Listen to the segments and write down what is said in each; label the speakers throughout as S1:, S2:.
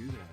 S1: do that.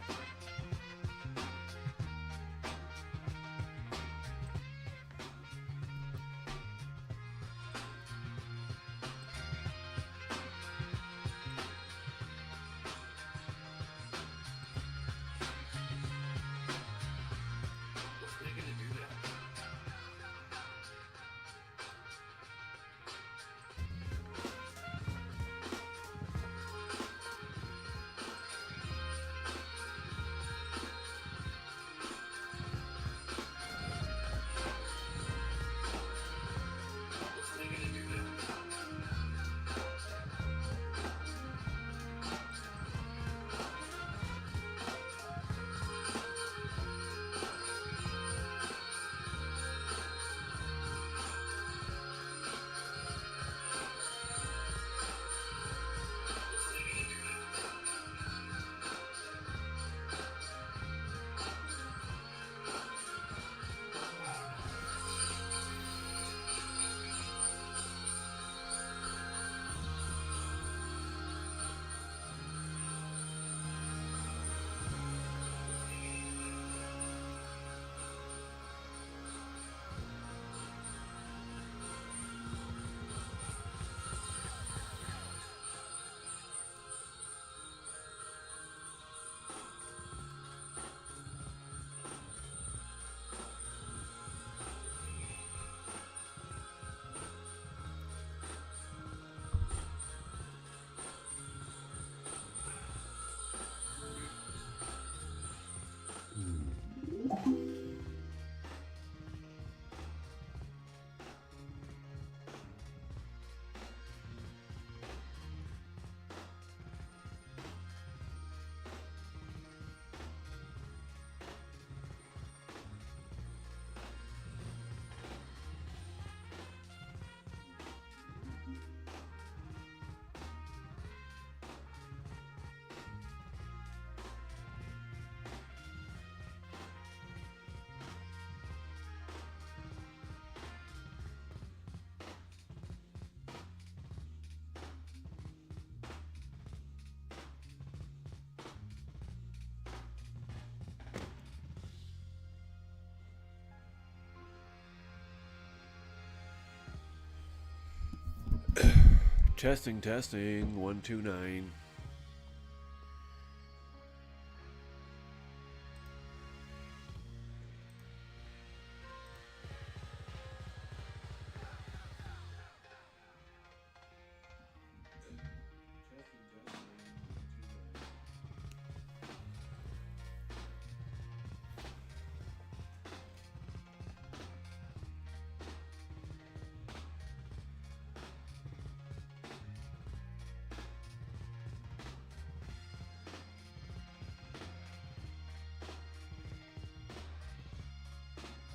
S1: Testing, 129.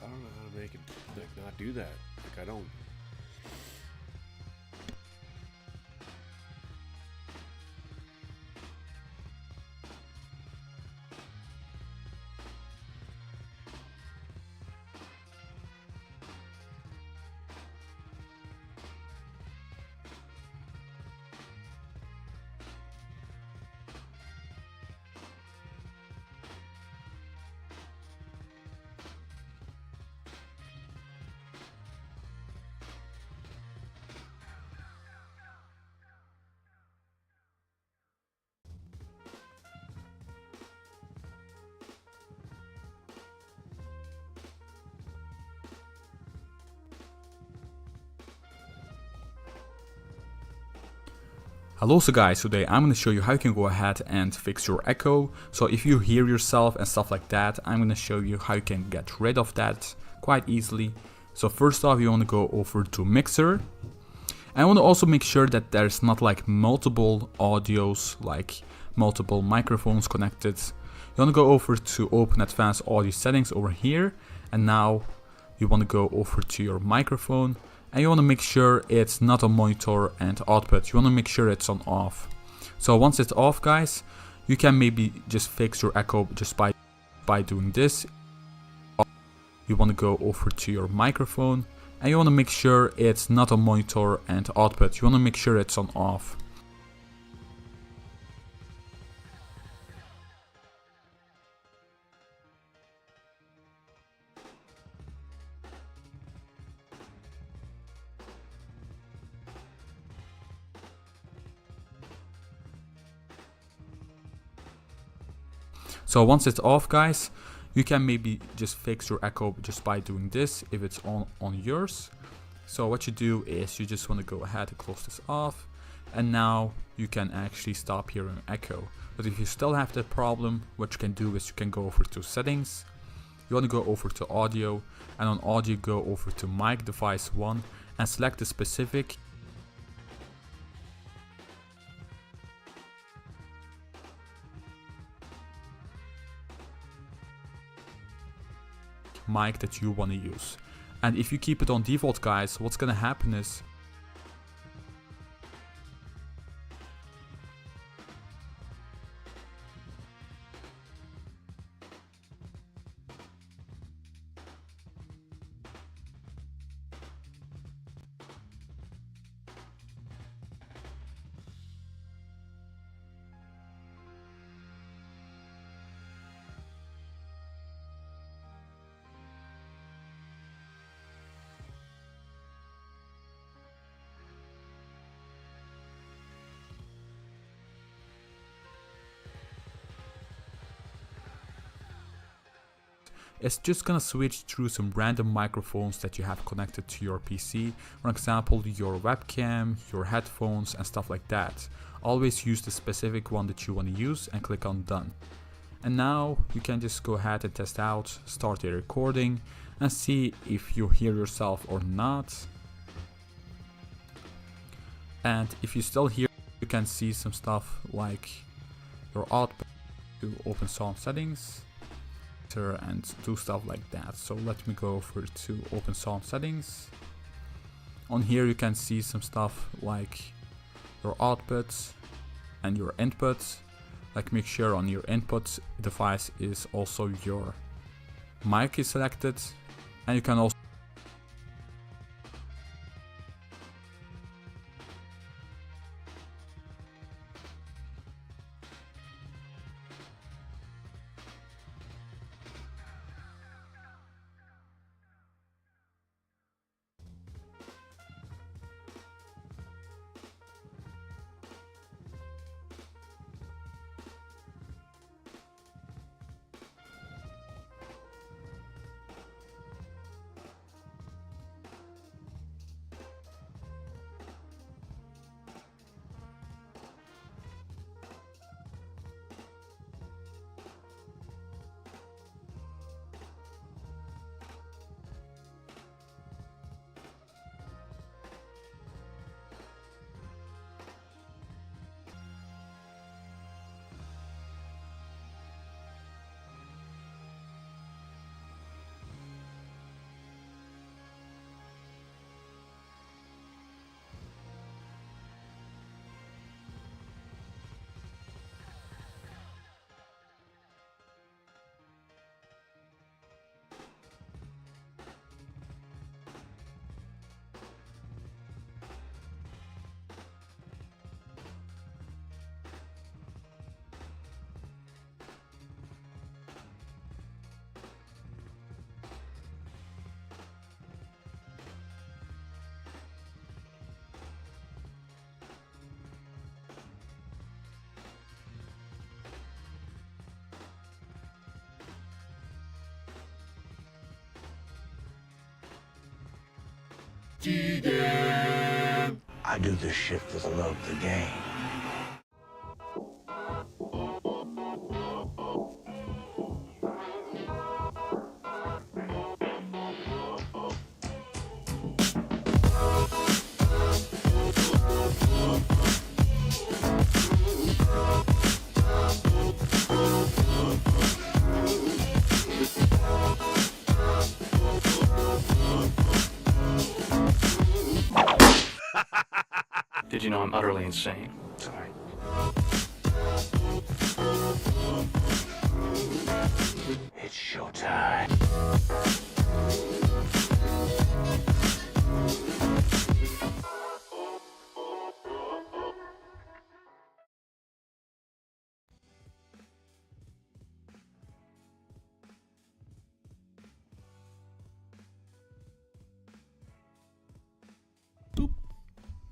S1: I don't know how to make it not do that. Like, I don't.
S2: Hello, so guys, today I'm going to show you how you can go ahead and fix your echo. So if you hear yourself and stuff like that, I'm going to show you how you can get rid of that quite easily. So first off, you want to go over to Mixer. I want to also make sure that there's not like multiple audios, like multiple microphones connected. You want to go over to Open Advanced Audio Settings over here, and now you want to go over to your microphone. And you want to make sure it's not on monitor and output. You want to make sure it's on off. So once it's off, guys, you can maybe just fix your echo just by doing this. You want to go over to your microphone. And you want to make sure it's not on monitor and output. You want to make sure it's on off. So once it's off, guys, you can maybe just fix your echo just by doing this if it's on yours. So what you do is you just want to go ahead and close this off, and now you can actually stop hearing echo. But if you still have that problem, what you can do is you can go over to settings, you want to go over to audio, and on audio go over to mic device 1 and select the specific mic that you want to use. And if you keep it on default, guys, what's gonna happen is it's just gonna switch through some random microphones that you have connected to your PC. For example, your webcam, your headphones and stuff like that. Always use the specific one that you want to use and click on done. And now you can just go ahead and test out, start the recording and see if you hear yourself or not. And if you still hear, you can see some stuff like your output, to open sound settings and do stuff like that. So let me go over to open sound settings. On here you can see some stuff like your outputs and your inputs. Like make sure on your input device is also your mic is selected, and you can also
S3: Tgan. I do this shit for the love of the game.
S4: Did you know I'm utterly insane?
S3: Sorry. It's showtime.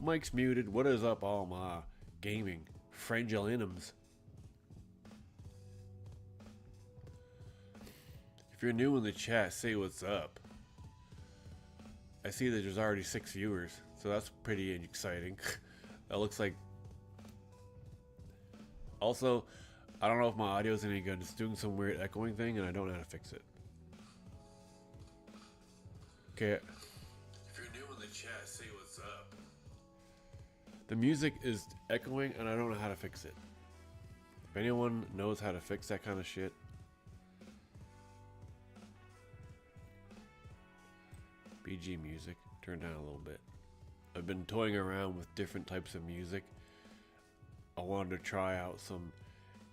S1: Mike's muted. What is up, all my gaming frangilinims? If you're new in the chat, say what's up. I see that there's already 6 viewers, so that's pretty exciting. That looks like... Also, I don't know if my audio is any good. It's doing some weird echoing thing, and I don't know how to fix it. Okay. If you're new in the chat, say what's up. The music is echoing, and I don't know how to fix it. If anyone knows how to fix that kind of shit, BG music, turn down a little bit. I've been toying around with different types of music. I wanted to try out some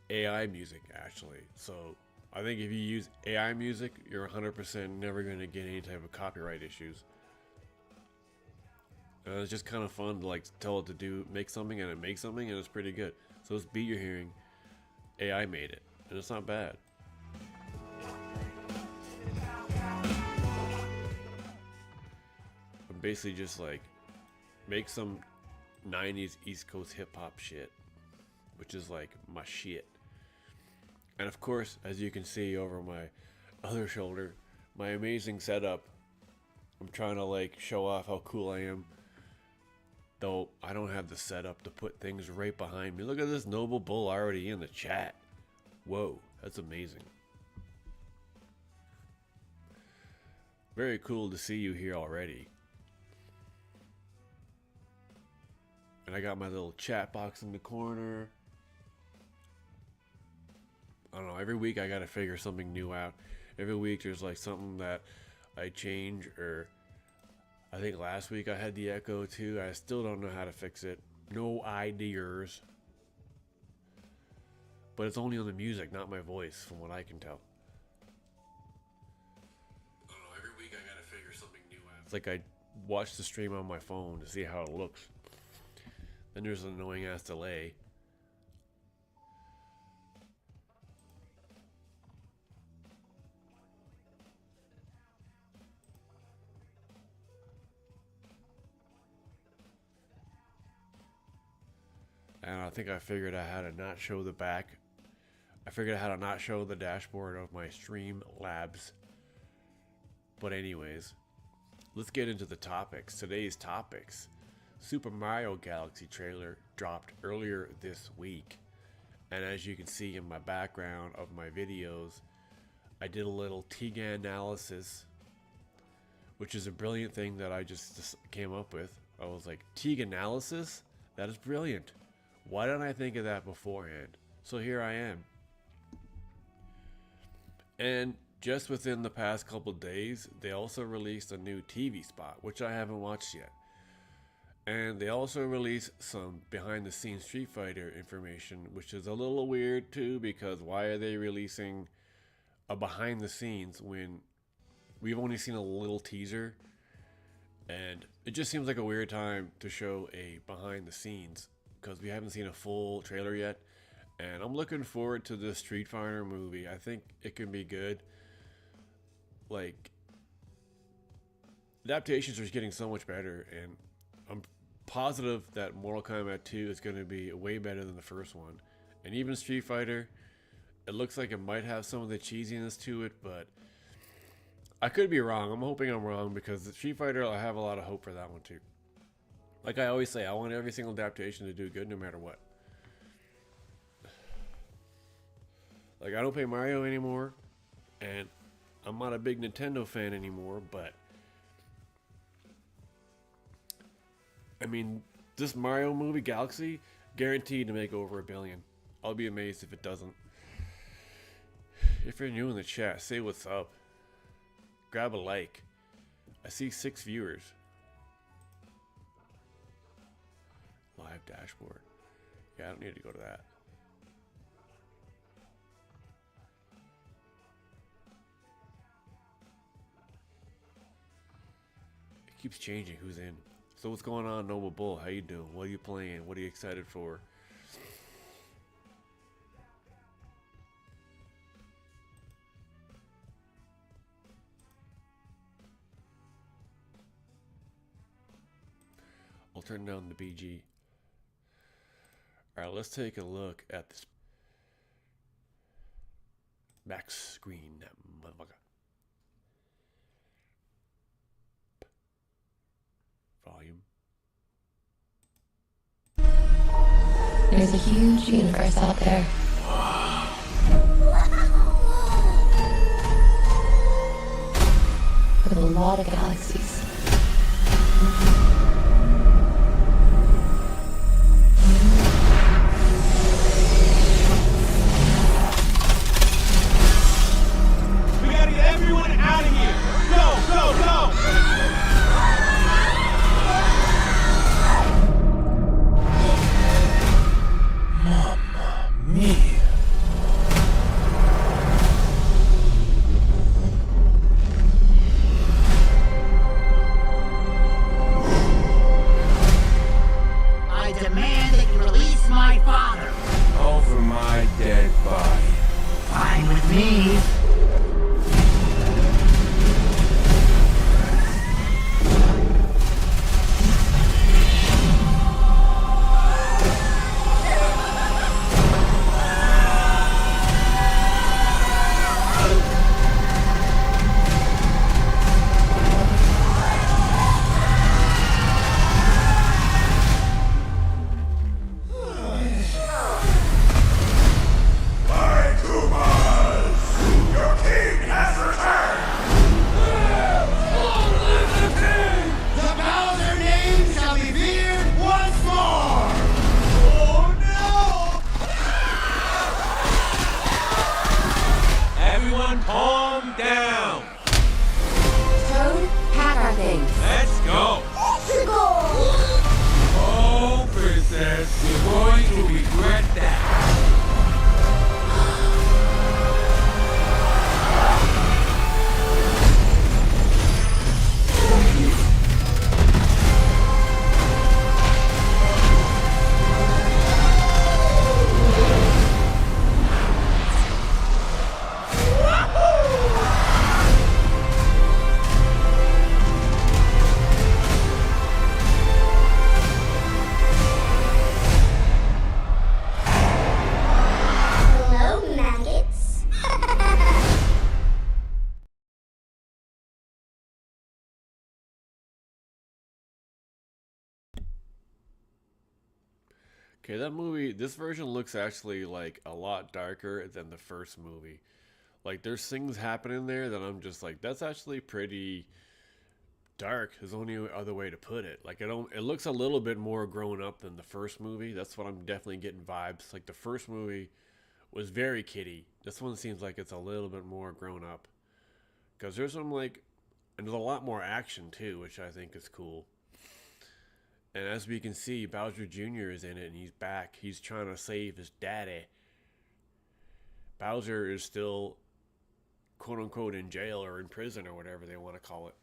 S1: AI music actually. So I think if you use AI music, you're 100% never going to get any type of copyright issues. It's just kind of fun to like tell it to make something, and it makes something, and it's pretty good. So this beat you're hearing, AI made it, and it's not bad. I'm basically just like make some 90s East Coast hip hop shit, which is like my shit. And of course, as you can see over my other shoulder, my amazing setup. I'm trying to like show off how cool I am. Though I don't have the setup to put things right behind me. Look at this noble bull already in the chat. Whoa, that's amazing. Very cool to see you here already. And I got my little chat box in the corner. I don't know, every week I gotta figure something new out. Every week there's like something that I change, or I think last week I had the echo too. I still don't know how to fix it. No ideas. But it's only on the music, not my voice, from what I can tell. I don't know, every week I gotta figure something new out. It's like I watch the stream on my phone to see how it looks. Then there's an annoying ass delay. And I think I figured out how to not show the back. I figured out how to not show the dashboard of my Streamlabs. But anyways, let's get into the topics. Today's topics. Super Mario Galaxy trailer dropped earlier this week. And as you can see in my background of my videos, I did a little Tgan analysis, which is a brilliant thing that I just came up with. I was like, Tgan analysis? That is brilliant. Why didn't I think of that beforehand? So here I am. And just within the past couple days, they also released a new TV spot, which I haven't watched yet. And they also released some behind the scenes Street Fighter information, which is a little weird too, because why are they releasing a behind the scenes when we've only seen a little teaser? And it just seems like a weird time to show a behind the scenes, because we haven't seen a full trailer yet. And I'm looking forward to this Street Fighter movie. I think it can be good. Like, Adaptations are getting so much better, and I'm positive that Mortal Kombat 2 is going to be way better than the first one. And even Street Fighter, it looks like it might have some of the cheesiness to it, but I could be wrong. I'm hoping I'm wrong, because the Street Fighter, I have a lot of hope for that one too. Like I always say, I want every single adaptation to do good no matter what. Like, I don't play Mario anymore, and I'm not a big Nintendo fan anymore, but I mean, this Mario movie, Galaxy, guaranteed to make over $1 billion. I'll be amazed if it doesn't. If you're new in the chat, say what's up. Grab a like. I see 6 viewers. Live dashboard. Yeah, I don't need to go to that. It keeps changing who's in. So what's going on, Noble Bull? How you doing? What are you playing? What are you excited for? I'll turn down the BG. Alright, let's take a look at this back screen, that motherfucker.
S5: There's a huge universe out there. With a lot of galaxies.
S6: We gotta get everyone out of here! Go, go, go!
S7: I demand that you release my father.
S3: Over my dead body.
S7: Fine with me.
S6: The Bowser name shall be feared once more! Oh no! Everyone calm down!
S5: Toad, pack our things.
S6: Let's go!
S3: Oh, princess, you're going to regret that.
S8: Hello, maggots.
S1: Okay, that movie, this version looks actually like a lot darker than the first movie. Like there's things happening there that I'm just like, that's actually pretty dark. There's only other way to put it. Like it looks a little bit more grown up than the first movie. That's what I'm definitely getting vibes. Like the first movie was very kiddie. This one seems like it's a little bit more grown up. Because there's some like, and there's a lot more action too, which I think is cool. And as we can see, Bowser Jr. is in it and he's back. He's trying to save his daddy. Bowser is still, quote unquote, in jail or in prison or whatever they want to call it.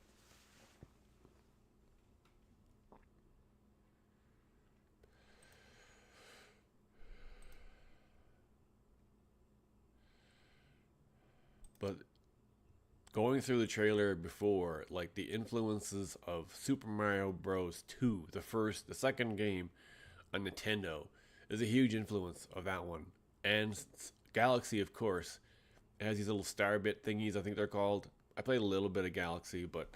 S1: But going through the trailer before, like the influences of Super Mario Bros. 2, the second game on Nintendo, is a huge influence of that one. And Galaxy, of course, it has these little star bit thingies, I think they're called. I played a little bit of Galaxy, but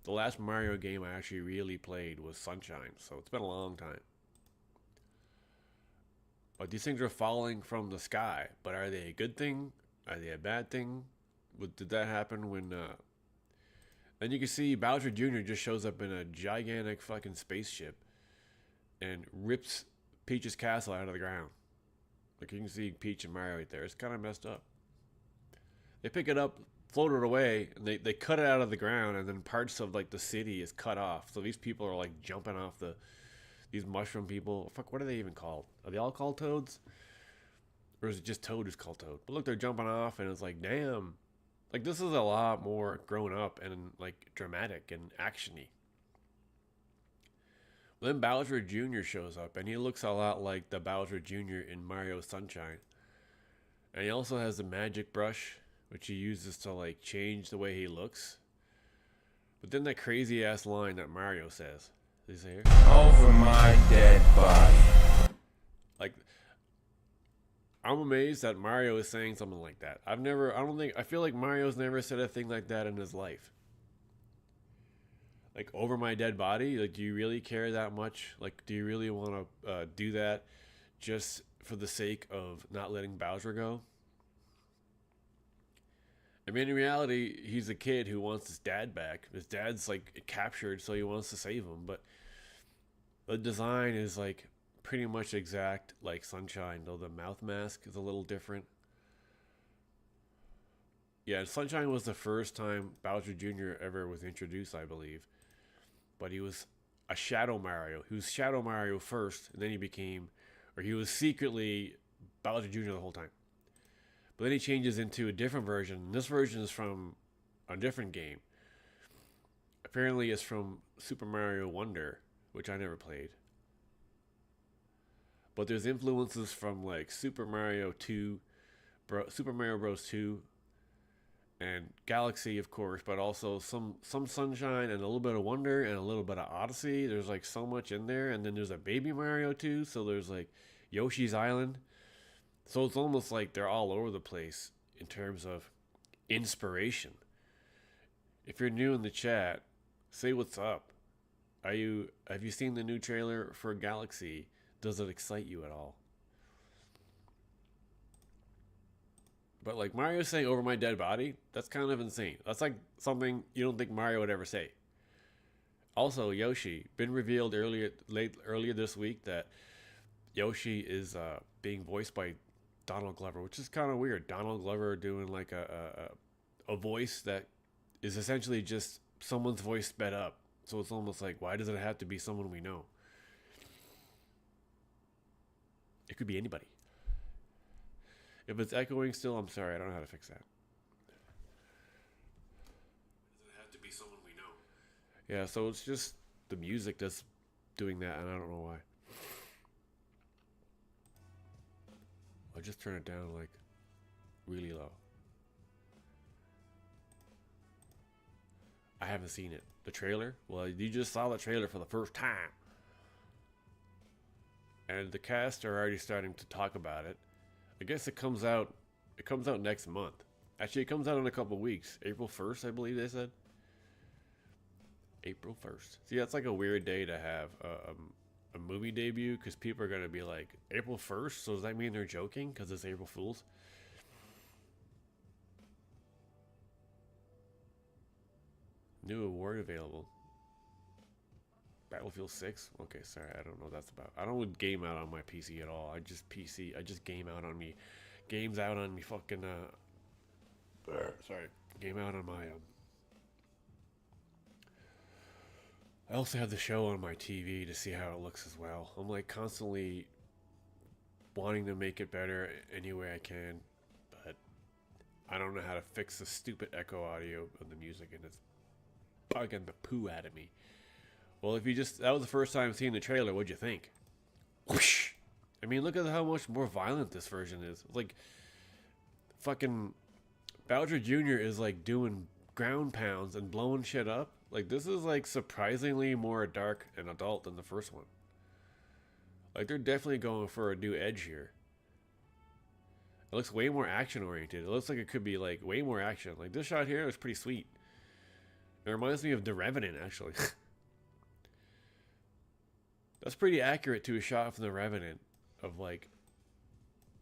S1: the last Mario game I actually really played was Sunshine, so it's been a long time. But these things are falling from the sky, but are they a good thing? Are they a bad thing? Did that happen when then you can see Bowser Jr. just shows up in a gigantic fucking spaceship and rips Peach's castle out of the ground. Like you can see Peach and Mario right there. It's kind of messed up. They pick it up, float it away, and they cut it out of the ground, and then parts of like the city is cut off. So these people are like jumping off these mushroom people. Fuck, what are they even called? Are they all called Toads? Or is it just Toad who's called Toad? But look, they're jumping off, and it's like, damn. Like, this is a lot more grown up and, like, dramatic and actiony. Then Bowser Jr. shows up, and he looks a lot like the Bowser Jr. in Mario Sunshine. And he also has the magic brush, which he uses to, like, change the way he looks. But then that crazy-ass line that Mario says. Is he here?
S3: Over my dead body.
S1: Like, I'm amazed that Mario is saying something like that. I feel like Mario's never said a thing like that in his life. Like, over my dead body? Like, do you really care that much? Like, do you really want to do that just for the sake of not letting Bowser go. I mean, in reality, he's a kid who wants his dad back. His dad's like captured, so he wants to save him. But the design is like pretty much exact like Sunshine, though the mouth mask is a little different. Yeah, Sunshine was the first time Bowser Jr. ever was introduced, I believe. But he was a Shadow Mario. He was Shadow Mario first, and then he was secretly Bowser Jr. the whole time. But then he changes into a different version. This version is from a different game. Apparently it's from Super Mario Wonder, which I never played. But there's influences from like Super Mario 2, Super Mario Bros. 2, and Galaxy, of course, but also some Sunshine and a little bit of Wonder and a little bit of Odyssey. There's like so much in there. And then there's a Baby Mario too, so there's like Yoshi's Island. So it's almost like they're all over the place in terms of inspiration. If you're new in the chat, say what's up. Have you seen the new trailer for Galaxy? Does it excite you at all? But like Mario saying "over my dead body," that's kind of insane. That's like something you don't think Mario would ever say. Also, Yoshi, been revealed earlier this week that Yoshi is being voiced by Donald Glover, which is kind of weird. Donald Glover doing like a voice that is essentially just someone's voice sped up. So it's almost like, why does it have to be someone we know? It could be anybody. If it's echoing still, I'm sorry, I don't know how to fix that. Does it have to be someone we know? Yeah, so it's just the music that's doing that, and I don't know why. I'll just turn it down like really low. I haven't seen it. The trailer? Well, you just saw the trailer for the first time. And the cast are already starting to talk about it. I guess it comes out next month. Actually, it comes out in a couple weeks. April 1st, I believe they said. April 1st. See, that's like a weird day to have a movie debut, because people are going to be like, April 1st? So does that mean they're joking because it's April Fool's? New award available. Battlefield 6? Okay, sorry, I don't know what that's about. I don't game out on my PC at all. I just game out on me. Games out on me fucking, sorry. Game out on my, I also have the show on my TV to see how it looks as well. I'm like constantly wanting to make it better any way I can, but I don't know how to fix the stupid echo audio of the music, and it's bugging the poo out of me. Well, that was the first time seeing the trailer, what'd you think? Whoosh! I mean, look at how much more violent this version is. Like, fucking Bowser Jr. is like doing ground pounds and blowing shit up. Like, this is like surprisingly more dark and adult than the first one. Like, they're definitely going for a new edge here. It looks way more action oriented. It looks like it could be like way more action. Like, this shot here is pretty sweet. It reminds me of The Revenant, actually. That's pretty accurate to a shot from The Revenant. Of like,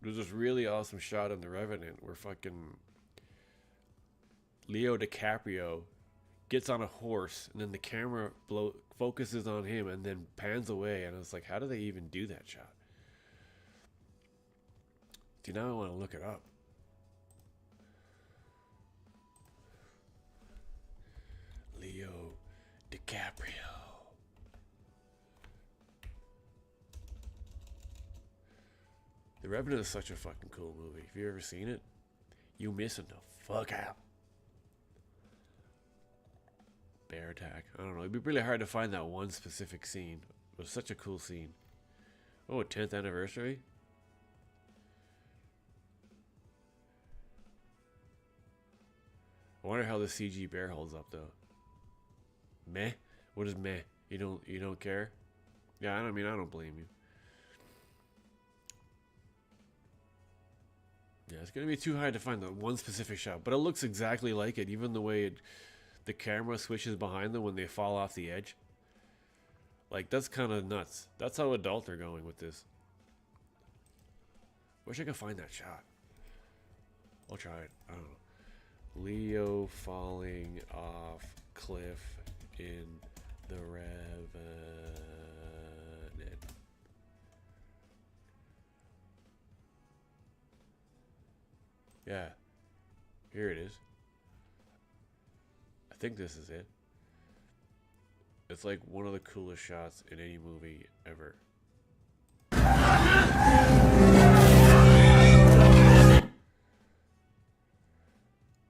S1: there's this really awesome shot in The Revenant where fucking Leo DiCaprio gets on a horse, and then the camera focuses on him and then pans away, and it's like, how do they even do that shot? See, now I want to look it up. Leo DiCaprio. The Revenant is such a fucking cool movie. If you've ever seen it, you missing the fuck out. Bear attack. I don't know. It'd be really hard to find that one specific scene. It was such a cool scene. Oh, 10th anniversary? I wonder how the CG bear holds up though. Meh? What is meh? You don't care? Yeah, I don't blame you. Yeah, it's gonna be too hard to find the one specific shot, but it looks exactly like it, even the way the camera switches behind them when they fall off the edge. Like, that's kind of nuts. That's how adult they're going with this. Wish I could find that shot. I'll try it. I don't know. Leo falling off cliff in the Revenant. Yeah. Here it is. I think this is it. It's like one of the coolest shots in any movie ever.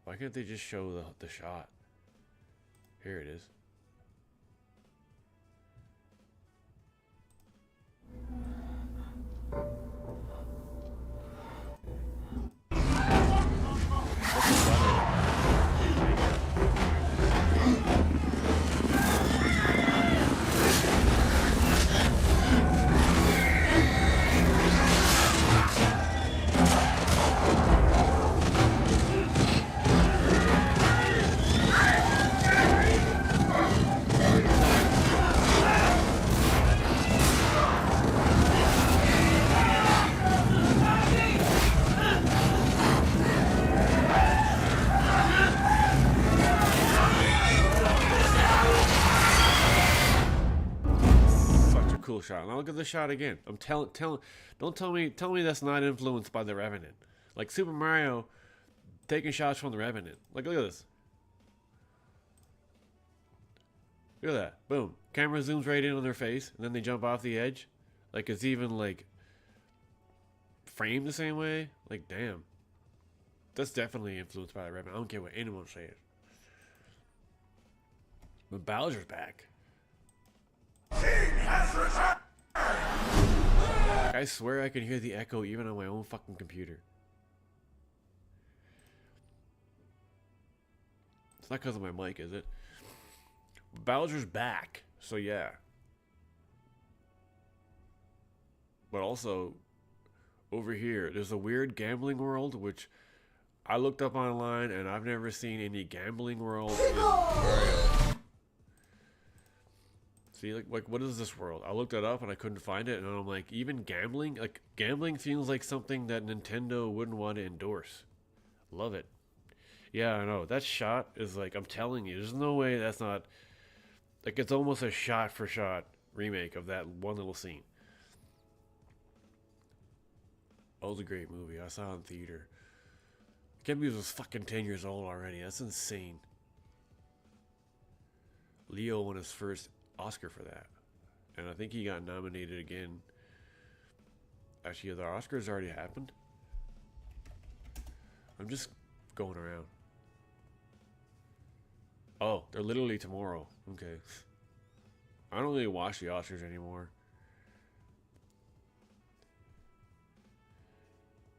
S1: Why can't they just show the shot? Here it is. Cool shot. Now look at the shot again. I'm don't tell me that's not influenced by the Revenant. Like Super Mario taking shots from the Revenant. Like look at this. Look at that. Boom. Camera zooms right in on their face and then they jump off the edge. Like it's even like framed the same way. Like damn. That's definitely influenced by the Revenant. I don't care what anyone says. But Bowser's back. I swear I can hear the echo even on my own fucking computer. It's not because of my mic, is it? Bowser's back, so yeah. But also, over here, there's a weird gambling world, which I looked up online, and I've never seen any gambling world in Mario. See, like, what is this world? I looked it up and I couldn't find it, and I'm like, even gambling? Like, gambling feels like something that Nintendo wouldn't want to endorse. Love it. Yeah, I know. That shot is like, I'm telling you, there's no way that's not... Like, it's almost a shot-for-shot remake of that one little scene. That was a great movie. I saw it in theater. I can't believe it was fucking 10 years old already. That's insane. Leo won his first Oscar for that, and I think he got nominated again. Actually, the Oscars already happened. I'm just going around. Oh, they're literally tomorrow. Okay. I don't really watch the Oscars anymore.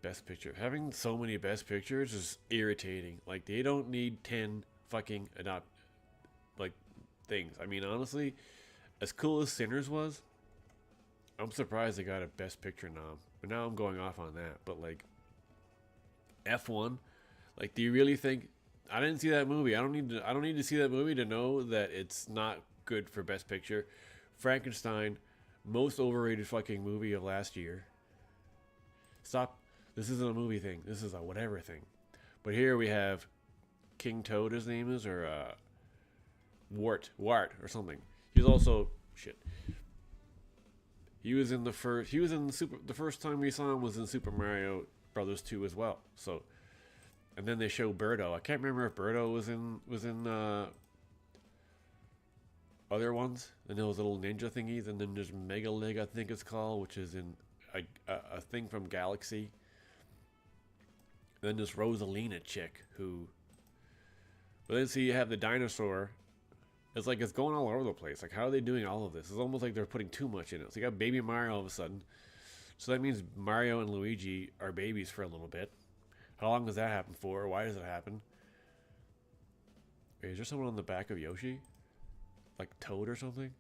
S1: Best Picture. Having so many Best Pictures is irritating. Like, they don't need 10 fucking things. I mean, honestly, as cool as Sinners was, I'm surprised they got a Best Picture nom. But now I'm going off on that. But like F1, like, do you really think I didn't see that movie? I don't need to see that movie to know that it's not good for Best Picture. Frankenstein, most overrated fucking movie of last year. Stop. This isn't a movie thing. This is a whatever thing. But here we have King Toad, his name is, or Wart or something. He's also shit. He was in the first time we saw him was in Super Mario Brothers 2 as well. So, and then they show Birdo. I can't remember if Birdo was in other ones. And there was little ninja thingies, and then there's Mega Lig, I think it's called, which is in a thing from Galaxy. And then this Rosalina chick who. But then see you have the dinosaur. It's like it's going all over the place. Like, how are they doing all of this? It's almost like they're putting too much in it. So you got Baby Mario all of a sudden. So that means Mario and Luigi are babies for a little bit. How long does that happen for? Why does it happen? Wait, is there someone on the back of Yoshi? Like Toad or something?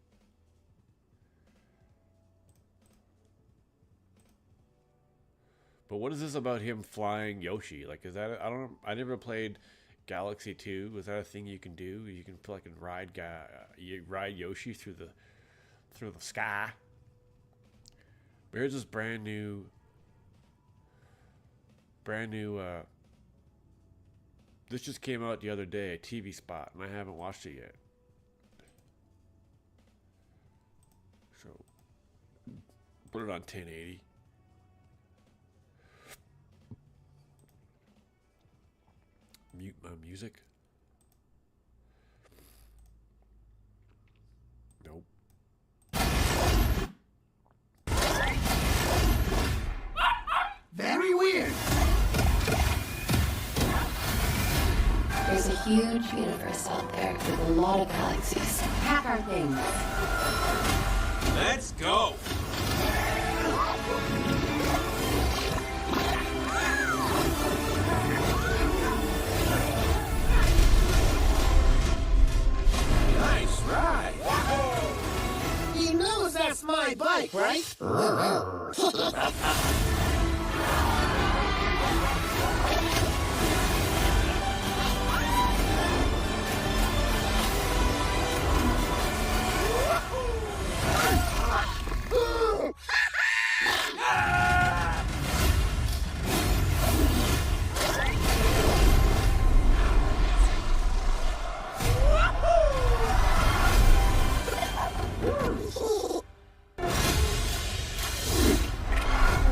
S1: But what is this about him flying Yoshi? Like, is that... I never played Galaxy 2. Was that a thing you can do? You can fucking ride Yoshi through the sky. But here's this brand new brand new, this just came out the other day, a TV spot, and I haven't watched it yet. So, put it on 1080. Mute my music. Nope.
S7: Very weird.
S5: There's a huge universe out there with a lot of galaxies.
S7: Hack our things.
S6: Let's go. Nice ride.
S7: You know that's my bike, right?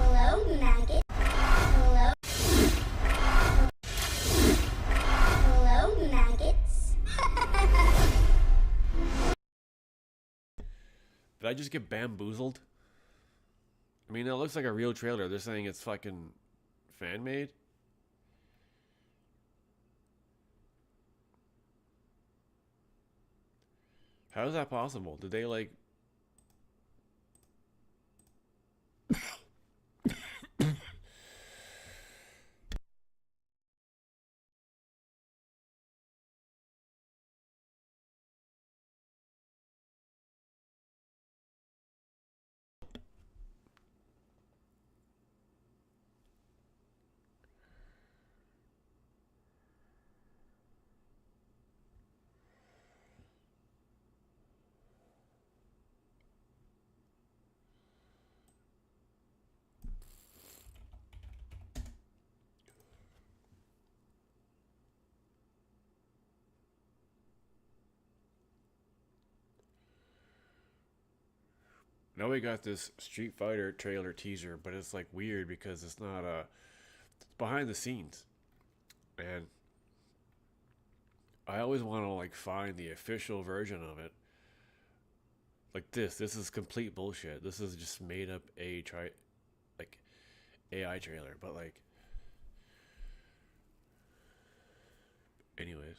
S8: Hello, maggot. Hello. Hello, maggots.
S1: Did I just get bamboozled? I mean, it looks like a real trailer. They're saying it's fucking fan-made? How is that possible? Did they, like... Now we got this Street Fighter trailer teaser, but it's like weird because it's not it's behind the scenes. And I always want to like find the official version of it. Like this is complete bullshit. This is just made up AI trailer, but like anyways.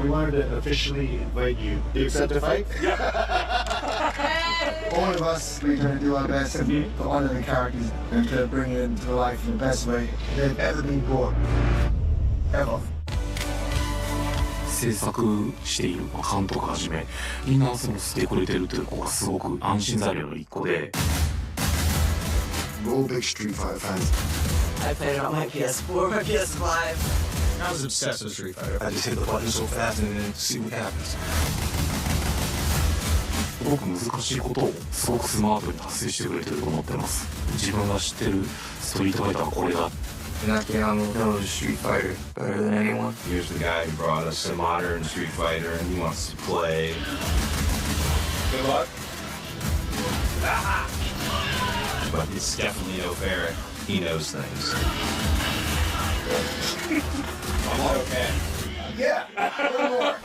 S9: We wanted to officially invite you. Do you accept a fight?
S10: All of us, we're going to do our best to honor the characters and to bring it into life in the best way they've ever been born. Ever.
S4: 制作している監督はじめみんなそのしてくれてるというのがすごく安心材料の一個で
S10: We're all big Street Fighter fans.
S7: I played it on my PS4, my PS5.
S9: I was obsessed with Street Fighter.
S10: I just hit the button so fast and then see what happens.
S4: すごく難しいことをすごくスマートに達成してくれてると思ってます。自分が知ってるストリートファイターはこれだ。
S10: And I knows Street Fighter better than anyone.
S9: Here's the guy who brought us a modern Street Fighter and he wants to play. Good luck. But it's definitely no fair. He knows things. I'm okay.
S10: Yeah, a little more.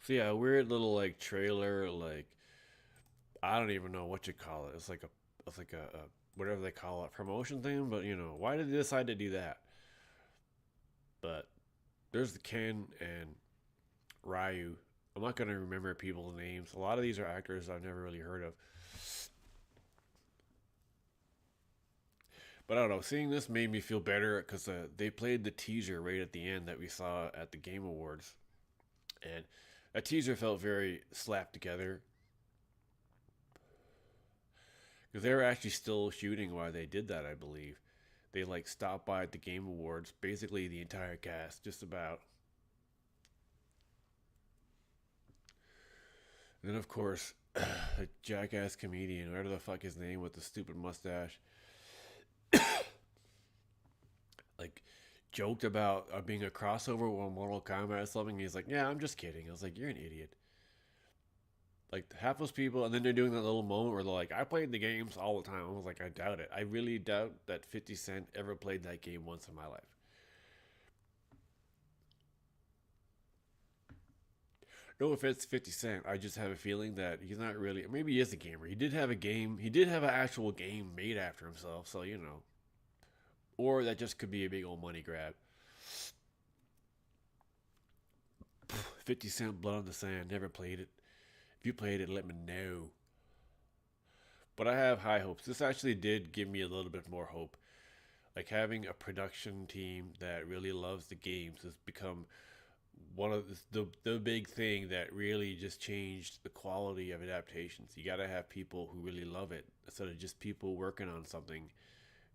S1: So yeah, weird little like trailer, like I don't even know what you call it. It's like a whatever they call it, promotion thing. But you know, why did they decide to do that? But there's the Ken and Ryu. I'm not gonna remember people's names. A lot of these are actors I've never really heard of. But I don't know. Seeing this made me feel better because they played the teaser right at the end that we saw at the Game Awards, and that teaser felt very slapped together because they were actually still shooting while they did that. I believe they like stopped by at the Game Awards, basically the entire cast, just about. And then of course, a jackass comedian, whatever the fuck his name with the stupid mustache, like joked about being a crossover with Mortal Kombat or something. He's like, "Yeah, I'm just kidding." I was like, "You're an idiot." Like half those people, and then they're doing that little moment where they're like, "I played the games all the time." I was like, "I doubt it. I really doubt that 50 Cent ever played that game once in my life." No offense to 50 Cent, I just have a feeling that he's not really. Maybe he is a gamer. He did have a game. He did have an actual game made after himself. So you know, or that just could be a big old money grab. 50 Cent, Blood on the Sand. Never played it. If you played it, let me know. But I have high hopes. This actually did give me a little bit more hope. Like having a production team that really loves the games has become one of the big thing that really just changed the quality of adaptations. You got to have people who really love it instead of just people working on something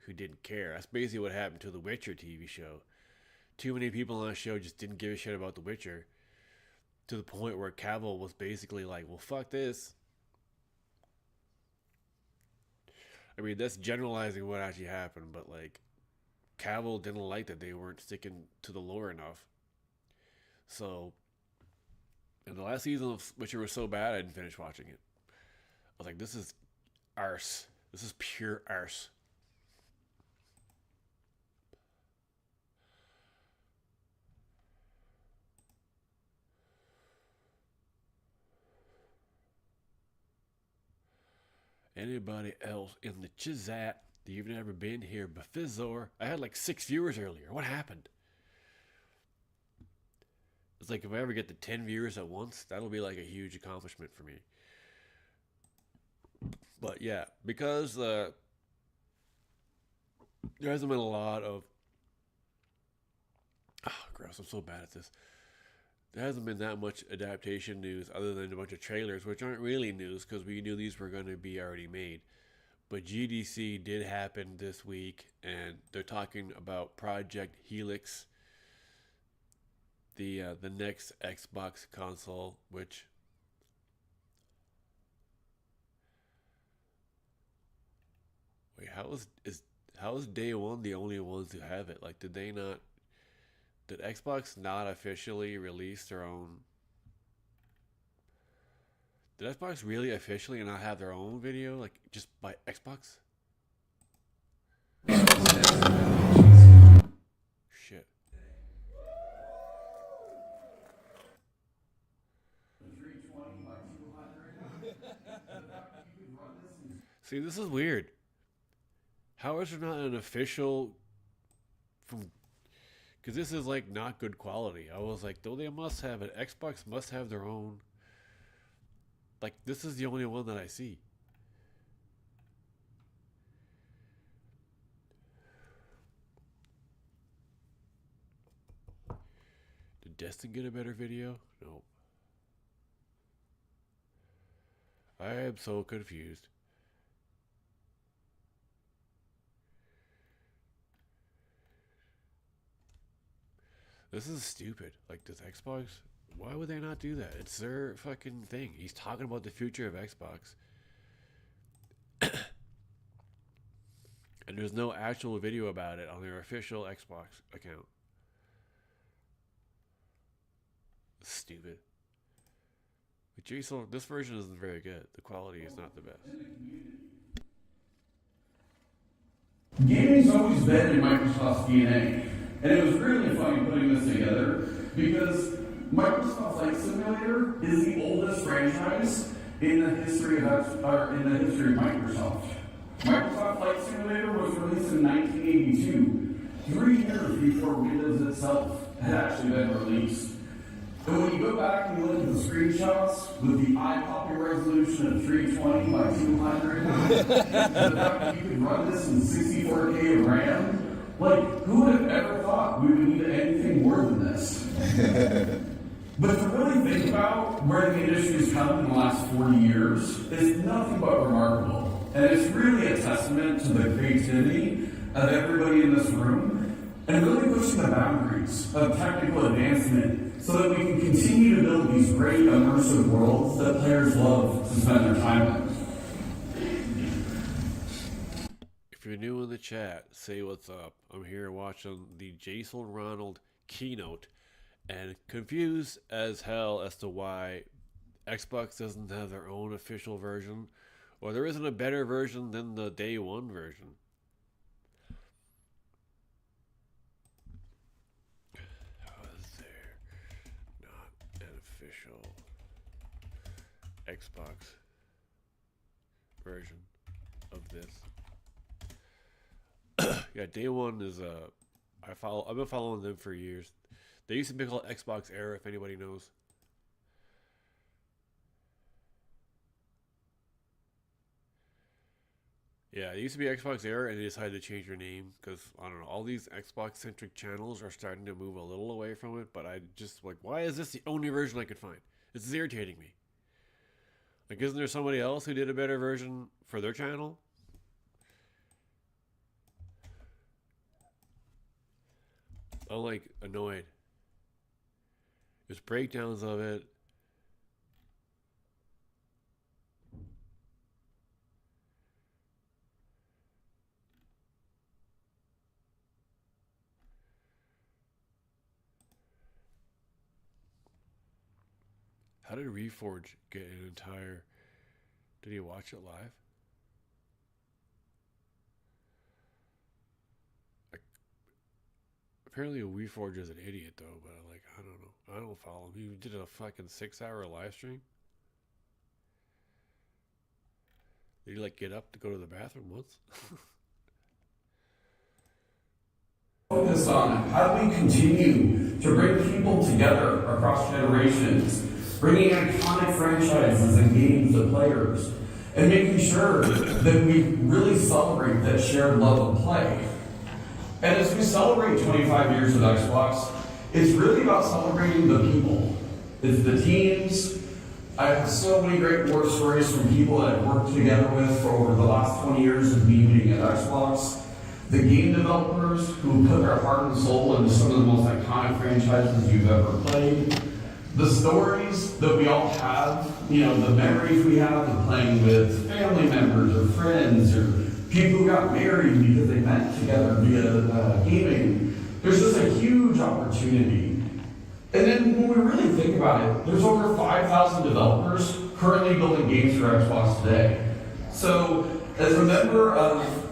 S1: who didn't care. That's basically what happened to the Witcher TV show. Too many people on the show just didn't give a shit about the Witcher, to the point where Cavill was basically like, well, fuck this. I mean, that's generalizing what actually happened, but like, Cavill didn't like that they weren't sticking to the lore enough. So, and the last season of Witcher was so bad, I didn't finish watching it. I was like, this is arse. This is pure arse. Anybody else in the Chizat that you've never been here? Befizor. I had like 6 viewers earlier. What happened? It's like if I ever get to 10 viewers at once, that'll be like a huge accomplishment for me. But yeah, because there hasn't been a lot of... Oh, gross. I'm so bad at this. There hasn't been that much adaptation news other than a bunch of trailers, which aren't really news because we knew these were going to be already made. But GDC did happen this week, and they're talking about Project Helix, the next Xbox console, which... Wait, how is Day One the only ones who have it? Like, did Xbox not officially release their own? Did Xbox really officially not have their own video? Like, just by Xbox? Shit. See, this is weird. How is there not an official from... Because this is like not good quality. I was like, though they must have it. Xbox must have their own. Like, this is the only one that I see. Did Destin get a better video? No. I am so confused. This is stupid. Like, does Xbox... Why would they not do that? It's their fucking thing. He's talking about the future of Xbox. And there's no actual video about it on their official Xbox account. Stupid. But Jason, this version isn't very good. The quality is not the best.
S11: Gaming's always been in Microsoft's DNA, and it was really funny putting this together because Microsoft Flight Simulator is the oldest franchise in the history of Microsoft. Microsoft Flight Simulator was released in 1982, 3 years before Windows itself had actually been released. And when you go back and you look at the screenshots with the eye-popping resolution of 320 by 200, the fact that you could run this in 64K of RAM, like, who would have ever thought we would need anything more than this? But to really think about where the industry's come in the last 40 years is nothing but remarkable. And it's really a testament to the creativity of everybody in this room and really pushing the boundaries of technical advancement so that we can continue to build these great immersive worlds that players love to spend their time in.
S1: If you're new in the chat, say what's up. I'm here watching the Jason Ronald keynote and confused as hell as to why Xbox doesn't have their own official version, or there isn't a better version than the day one version. How is there not an official Xbox version of this? Yeah, day one is I've been following them for years. They used to be called Xbox Era, if anybody knows. Yeah, it used to be Xbox Era, and they decided to change their name because, I don't know, all these Xbox-centric channels are starting to move a little away from it, but I just, like, why is this the only version I could find? This is irritating me. Like, isn't there somebody else who did a better version for their channel? I'm, like, annoyed. There's breakdowns of it. How did Reforge get an entire... Did he watch it live? Apparently Reforge is an idiot though, but like, I don't know. I don't follow him. He did a fucking 6-hour live stream. Did he like get up to go to the bathroom once?
S11: Focus on how do we continue to bring people together across generations, bringing iconic franchises and games to players, and making sure that we really celebrate that shared love of play. And as we celebrate 25 years of Xbox, it's really about celebrating the people. It's the teams. I have so many great war stories from people that I've worked together with for over the last 20 years of me being at Xbox. The game developers who put their heart and soul into some of the most iconic franchises you've ever played. The stories that we all have, you know, the memories we have of playing with family members or friends or people who got married because they met together via gaming. There's just a huge opportunity. And then when we really think about it, there's over 5,000 developers currently building games for Xbox today. So as a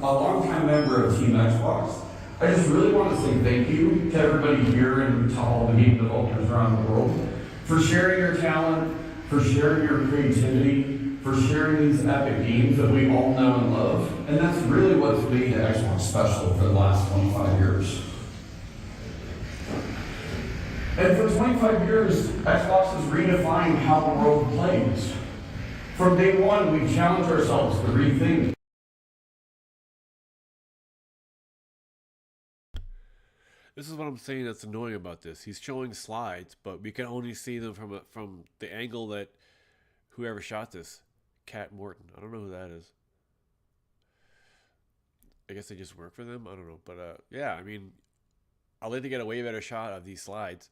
S11: longtime member of Team Xbox, I just really want to say thank you to everybody here and to all the game developers around the world for sharing your talent, for sharing your creativity, for sharing these epic games that we all know and love. And that's really what's made Xbox special for the last 25 years. And for 25 years, Xbox has redefined how the world plays. From day one, we challenged ourselves to rethink.
S1: This is what I'm saying that's annoying about this. He's showing slides, but we can only see them from the angle that whoever shot this, Cat Morton. I don't know who that is. I guess they just work for them. I don't know, but yeah. I mean, I'd like to get a way better shot of these slides.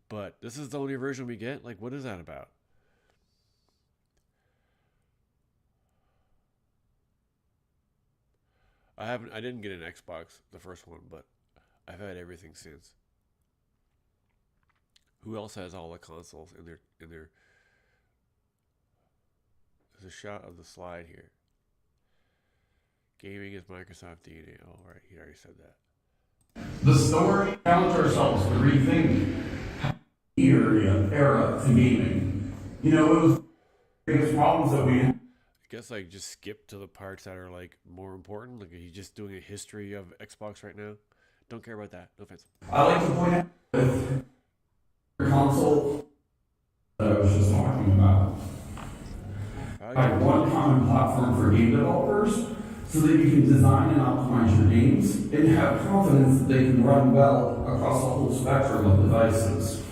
S1: But this is the only version we get? Like, what is that about? I didn't get an Xbox, the first one, but I've had everything since. Who else has all the consoles in their There's a shot of the slide here. Gaming is Microsoft DNA. Oh, right, he already said that.
S11: The story challenge ourselves to rethink era to gaming. You know, it was the biggest problems that we had.
S1: I guess like just skip to the parts that are like more important. Like he's just doing a history of Xbox right now. Don't care about that. No offense.
S11: I like to point out with the console that I was just talking about. Like one common platform for game developers so that you can design and optimize your games and have confidence that they can run well across a whole spectrum of devices.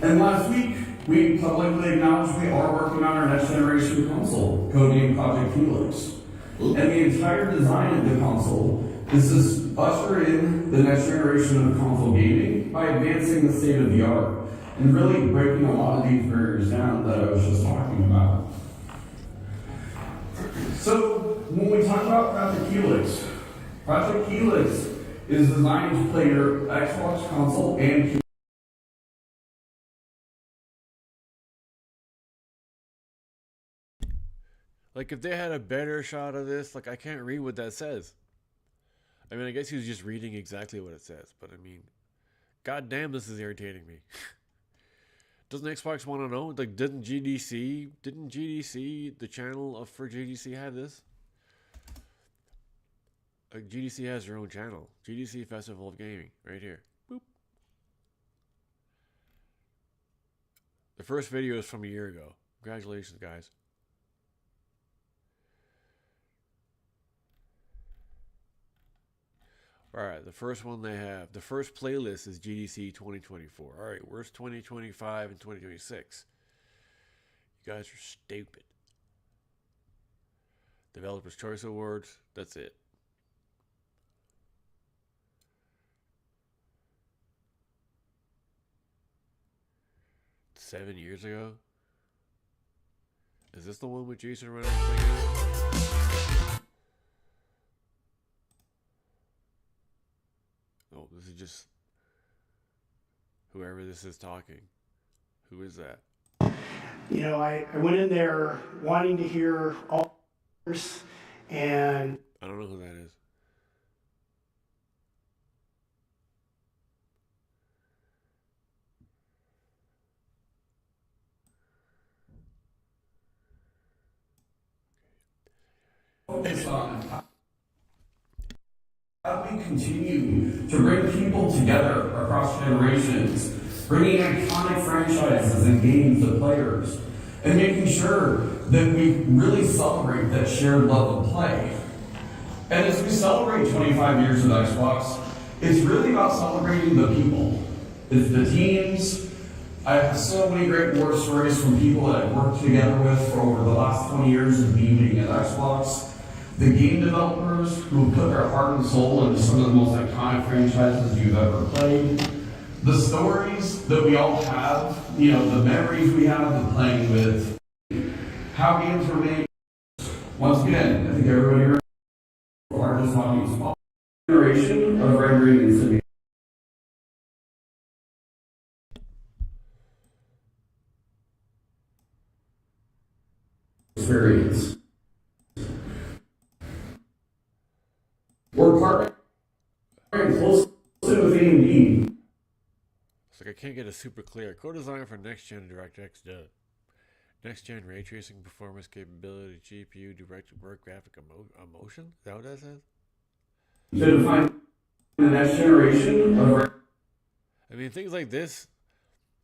S11: And last week, we publicly acknowledged we are working on our next generation console, codenamed Project Helix. And the entire design of the console is to usher in the next generation of console gaming by advancing the state of the art and really breaking a lot of these barriers down that I was just talking about. So, when we talk about Project Helix is designed to play your Xbox console and
S1: Like if they had a better shot of this, like I can't read what that says. I mean, I guess he was just reading exactly what it says, but I mean, god damn, this is irritating me. Doesn't Xbox want to know? Like, didn't GDC, the channel for GDC have this? Like, GDC has their own channel. GDC Festival of Gaming, right here. Boop. The first video is from a year ago. Congratulations, guys. Alright, the first one they have, the first playlist is GDC 2024. Alright, where's 2025 and 2026? You guys are stupid. Developers' Choice Awards, that's it. $7 years ago? Is this the one with Jason Reynolds singing? Oh, this is just whoever this is talking. Who is that?
S12: You know, I went in there wanting to hear all and
S1: I don't know who that is.
S11: Focus on how we continue to bring people together across generations, bringing iconic franchises and games to players, and making sure that we really celebrate that shared love of play. And as we celebrate 25 years of Xbox, it's really about celebrating the people. It's the teams. I have so many great war stories from people that I've worked together with for over the last 20 years of me being at Xbox. The game developers who put their heart and soul into some of the most iconic franchises you've ever played. The stories that we all have, you know, the memories we have of playing with, how games were made. Once again, I think everybody here are just talking small generation of rendering and simulation. Experience. We're partnering closely with AMD.
S1: It's like I can't get a super clear. Co-design for next-gen DirectX done. Next-gen ray tracing performance capability, GPU, directed work, graphic emotion? Is that what that says?
S11: To define the next generation of...
S1: I mean, things like this,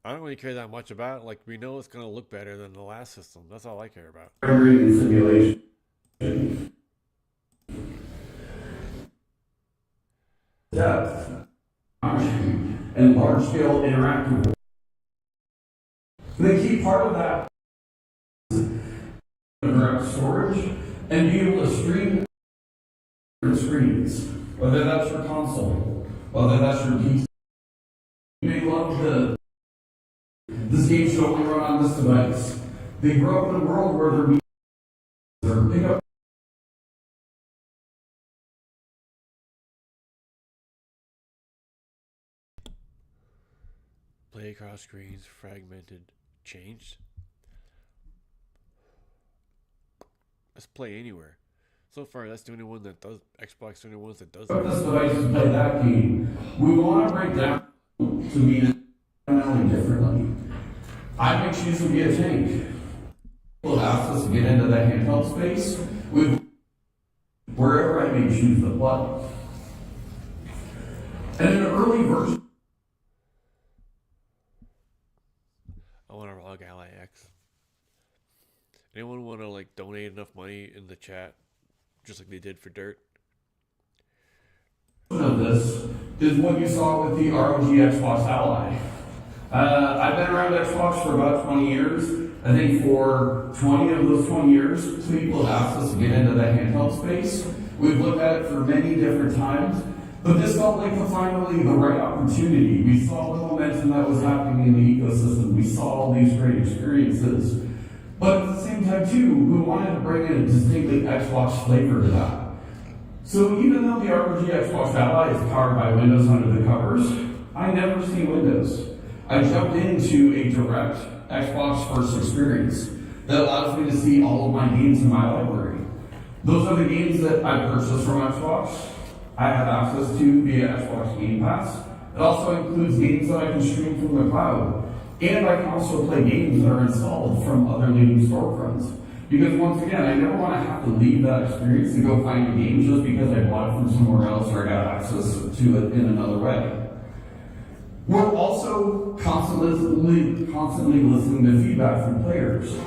S1: I don't really care that much about. Like, we know it's going to look better than the last system. That's all I care about.
S11: Rendering and simulation. Depth. And large-scale interactive. The key part of that is direct storage and be able to stream screens, whether that's your console, whether that's your PC. You may love this game should only run on this device. They grow up in a world where they're pick up.
S1: Play across screens, fragmented, changed. Let's play anywhere. So far, that's the only one that does. Xbox the only ones that does.
S11: This device to play that game. We want to break down to mean fundamentally differently. I may choose to be a tank. Will ask us to get into the handheld space with wherever I may choose to play. And in an early version,
S1: I want a ROG Ally X. Anyone want to like donate enough money in the chat, just like they did for Dirt?
S11: of this is what you saw with the ROG Xbox Ally. I've been around Xbox for about 20 years. I think for 20 of those 20 years, people have asked us to get into the handheld space. We've looked at it for many different times, but this felt like finally the right opportunity. We saw the momentum that was happening in the ecosystem. We saw all these great experiences. But at the same time, too, we wanted to bring in a distinctly Xbox flavor to that. So even though the ROG Xbox Ally is powered by Windows under the covers, I never see Windows. I jumped into a direct Xbox first experience that allows me to see all of my games in my library. Those are the games that I purchased from Xbox. I have access to via Xbox Game Pass. It also includes games that I can stream from the cloud. And I can also play games that are installed from other leading storefronts. Because once again, I never want to have to leave that experience to go find a game just because I bought it from somewhere else or I got access to it in another way. We're also constantly listening to feedback from players.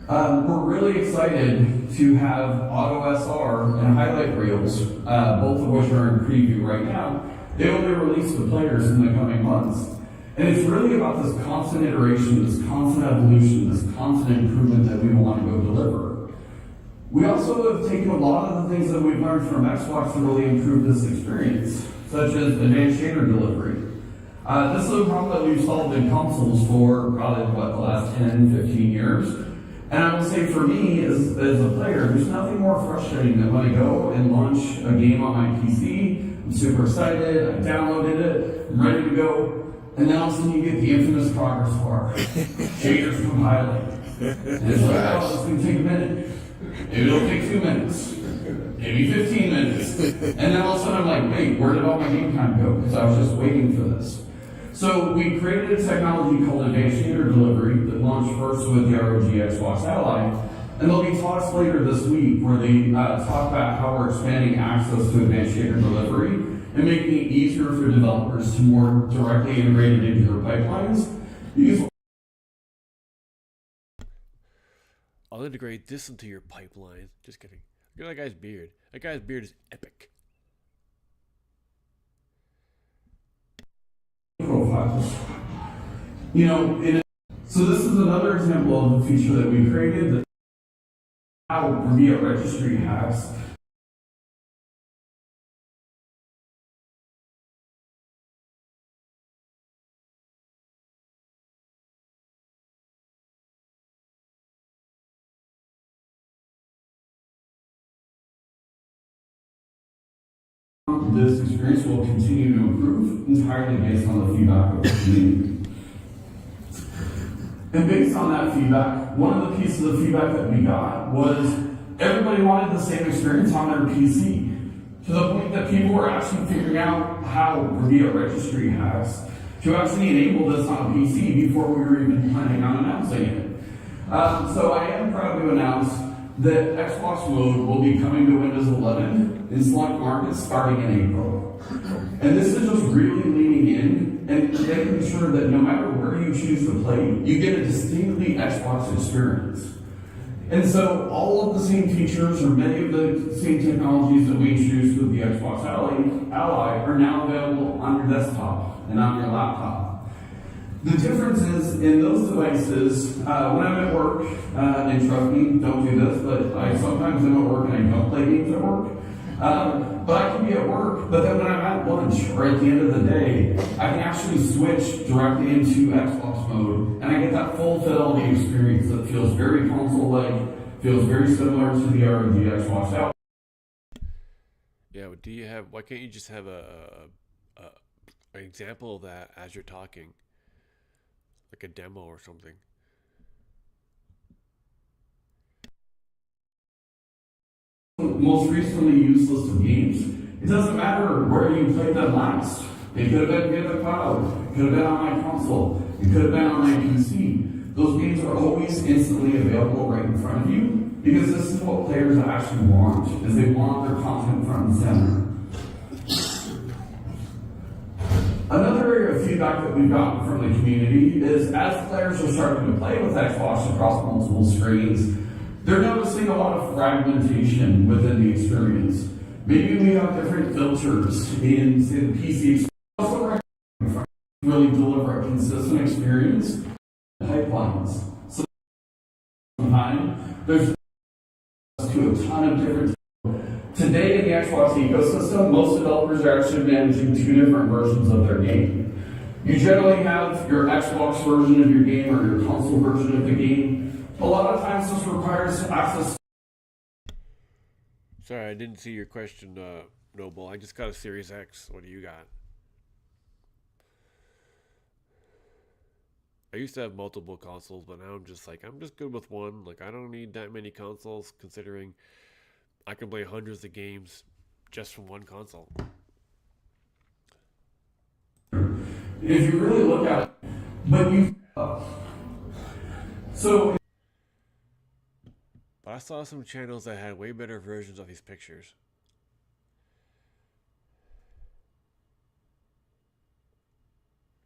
S11: We're really excited to have Auto SR and highlight reels, both of which are in preview right now. They will be released to players in the coming months. And it's really about this constant iteration, this constant evolution, this constant improvement that we want to go deliver. We also have taken a lot of the things that we've learned from Xbox to really improve this experience, such as advanced shader delivery. This is a problem that we've solved in consoles for probably, the last 10, 15 years. And I would say for me, as a player, there's nothing more frustrating than when I go and launch a game on my PC, I'm super excited, I downloaded it, I'm ready to go, and then all of a sudden you get the infamous progress bar. Shaders compiling. And it's like, oh, it's going to take a minute. Maybe it'll take 2 minutes. Maybe 15 minutes. And then all of a sudden I'm like, wait, where did all my game time go? Because I was just waiting for this. So we created a technology called Advanced Shader Delivery that launched first with the ROG Xbox Ally. And there'll be talks later this week where they talk about how we're expanding access to Advanced Shader Delivery and making it easier for developers to more directly integrate it into your pipelines.
S1: I'll integrate this into your pipeline. Just kidding. Look at that guy's beard. That guy's beard is epic.
S11: Profiles. So this is another example of the feature that we created that how via registry hacks this experience will continue to improve entirely based on the feedback of the community. And based on that feedback, one of the pieces of feedback that we got was everybody wanted the same experience on their PC, to the point that people were actually figuring out how, via registry hacks, to actually enable this on a PC before we were even planning on announcing it. So I am proud to announce that Xbox Mode will be coming to Windows 11 in select markets starting in April. And this is just really leaning in and making sure that no matter where you choose to play, you get a distinctly Xbox experience. And so all of the same features or many of the same technologies that we introduced with the Xbox Ally are now available on your desktop and on your laptop. The difference is in those devices, when I'm at work, and trust me, don't do this, but I sometimes am at work and I don't play games at work. But I can be at work, but then when I'm at lunch or at the end of the day, I can actually switch directly into Xbox mode, and I get that full fidelity experience that feels very console-like, feels very similar to the ROG Xbox Ally.
S1: Yeah, but why can't you just have an example of that as you're talking? Like a demo or something.
S11: Most recently used list of games. It doesn't matter where you played them last. It could have been in the cloud. It could have been on my console. It could have been on my PC. Those games are always instantly available right in front of you because this is what players actually want, is they want their content front and center. Another area of feedback that we've gotten from the community is as players are starting to play with Xbox across multiple screens, they're noticing a lot of fragmentation within the experience. Maybe we have different filters in, say, the PC experience. Really deliver a consistent experience. Pipelines. So sometimes there's to a ton of different. Today in the Xbox ecosystem, most developers are actually managing 2 different versions of their game. You generally have your Xbox version of your game or your console version of the game. A lot of times this requires access.
S1: Sorry, I didn't see your question, Noble. I just got a Series X. What do you got? I used to have multiple consoles, but now I'm just good with one. Like, I don't need that many consoles, considering I can play hundreds of games just from one console.
S11: If you really look at it, but you... So...
S1: But I saw some channels that had way better versions of these pictures.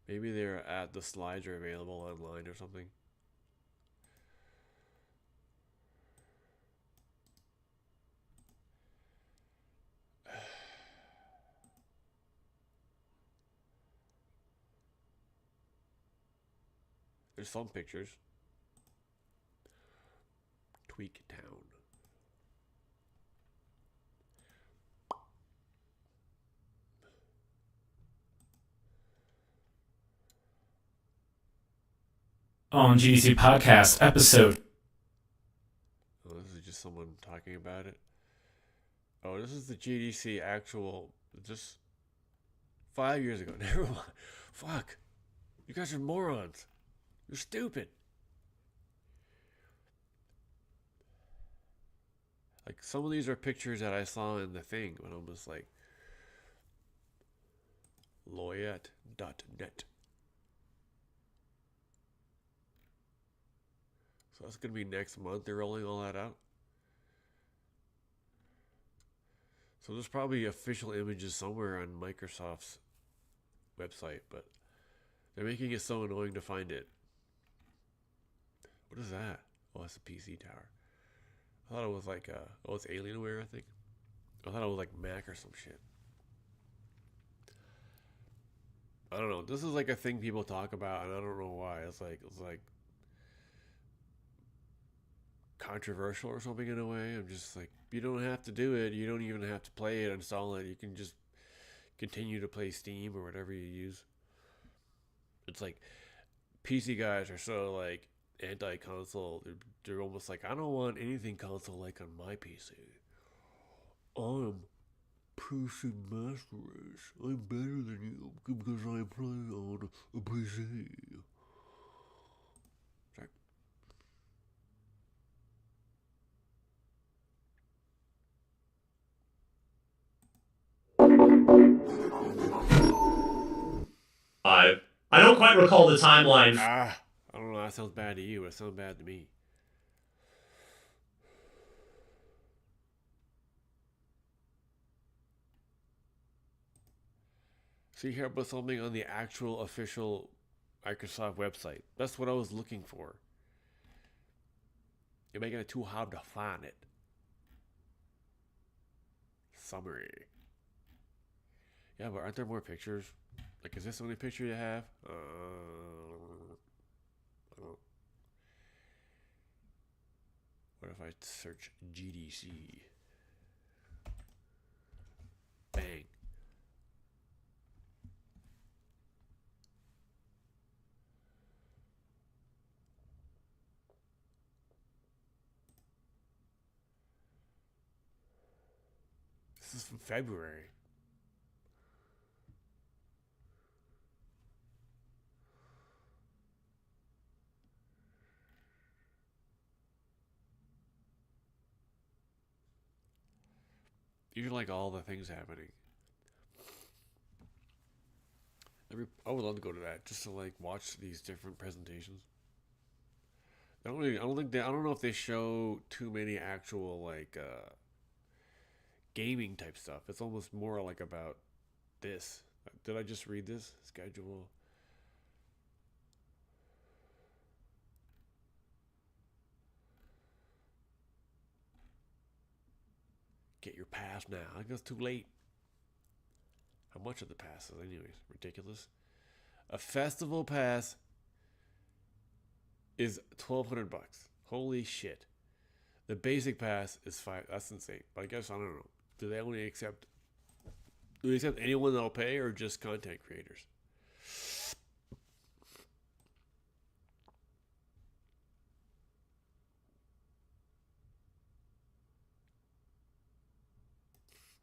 S1: Maybe the slides are available online or something. There's some pictures. Tweak Town.
S13: On GDC Podcast episode.
S1: Oh, this is just someone talking about it. Oh, this is the GDC actual, just 5 years ago. Never mind. Fuck. You guys are morons. You're stupid. Like, some of these are pictures that I saw in the thing, but I'm just like, Loyette.net. So that's going to be next month. They're rolling all that out. So there's probably official images somewhere on Microsoft's website, but they're making it so annoying to find it. What is that? Oh, that's a PC tower. I thought it was like, it's Alienware, I think. I thought it was like Mac or some shit. I don't know. This is like a thing people talk about, and I don't know why. It's like controversial or something in a way. I'm just like, you don't have to do it. You don't even have to play it, install it. You can just continue to play Steam or whatever you use. It's like PC guys are so like anti-console. They're almost like, I don't want anything console-like on my PC. I'm PC Master Race. I'm better than you because I play on a PC. Sorry.
S13: I don't quite recall the timeline.
S1: I don't know. That sounds bad to you, but it sounds bad to me. See here, but something on the actual official Microsoft website. That's what I was looking for. You're making it too hard to find it. Summary. Yeah, but aren't there more pictures? Like, is this the only picture you have? I don't. What if I search GDC? Bang. This is from February. you like all the things happening. I would love to go to that just to like watch these different presentations. I don't know if they show too many actual like gaming type stuff. It's almost more like about this. Did I just read this schedule? Get your pass now. I think it's too late. How much of the pass is anyways? Ridiculous. A festival pass is $1,200. Holy shit. The basic pass is $5. That's insane. But I guess I don't know. Do they accept anyone that'll pay or just content creators?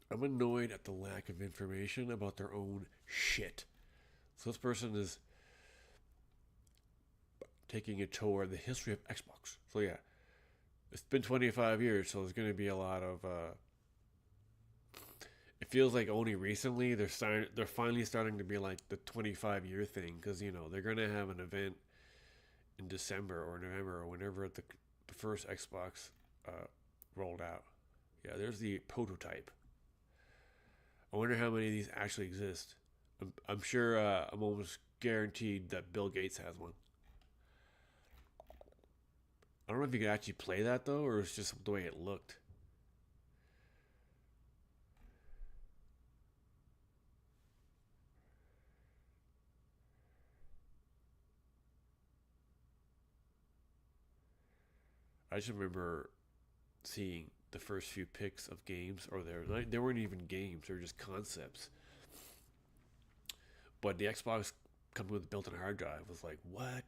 S1: I'm annoyed at the lack of information about their own shit. So this person is taking a tour of the history of Xbox. So yeah, it's been 25 years, so there's going to be a lot of... it feels like only recently they're finally starting to be like the 25-year thing, because, you know, they're going to have an event in December or November or whenever the first Xbox rolled out. Yeah, there's the prototype. I wonder how many of these actually exist. I'm sure, I'm almost guaranteed that Bill Gates has one. I don't know if you could actually play that though, or it's just the way it looked. I just remember seeing the first few pics of games, or they weren't even games, they were just concepts. But the Xbox coming with a built-in hard drive was like, what?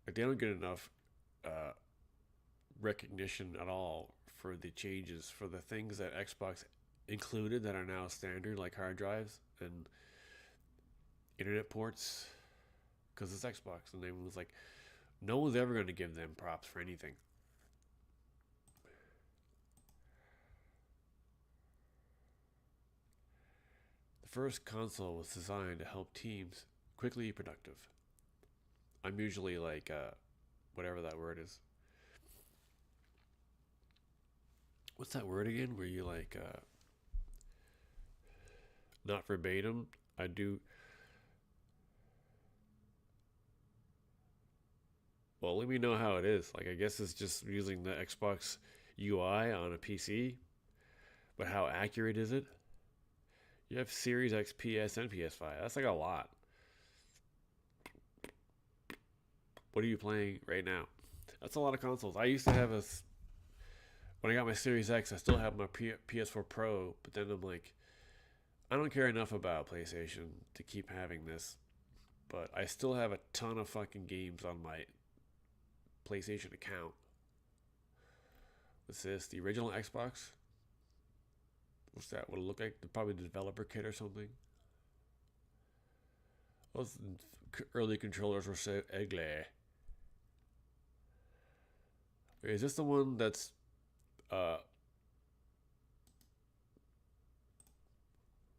S1: Like, they don't get enough recognition at all for the changes, for the things that Xbox included that are now standard, like hard drives and internet ports, because it's Xbox, and they was like, no one's ever going to give them props for anything. The first console was designed to help teams quickly be productive. I'm usually like, whatever that word is. What's that word again? Where you like, not verbatim. I do. Well, let me know how it is. Like, I guess it's just using the Xbox UI on a PC. But how accurate is it? You have Series X, PS, and PS5. That's like a lot. What are you playing right now? That's a lot of consoles. I used to have when I got my Series X, I still have my PS4 Pro, but then I'm like, I don't care enough about PlayStation to keep having this, but I still have a ton of fucking games on my PlayStation account. What's this? The original Xbox? What's that? What it look like? Probably the developer kit or something. Those early controllers were so ugly. Wait, is this the one that's is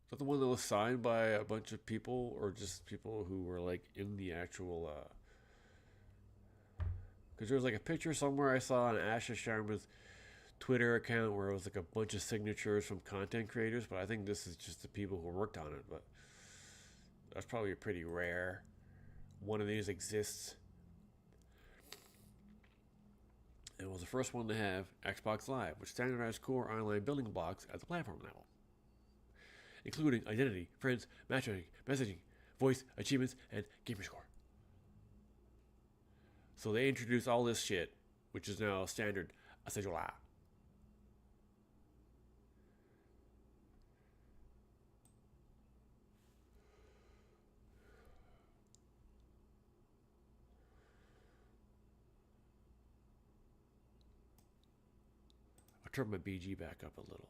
S1: that the one that was signed by a bunch of people, or just people who were like in the actual because there was like a picture somewhere I saw on Asha Sharma's Twitter account where it was like a bunch of signatures from content creators, but I think this is just the people who worked on it. But that's probably a pretty rare one of these exists. It was the first one to have Xbox Live, which standardized core online building blocks at the platform level, including identity, friends, matchmaking, messaging, voice, achievements, and gamer score. So they introduced all this shit, which is now standard essential app. I'll turn my BG back up a little.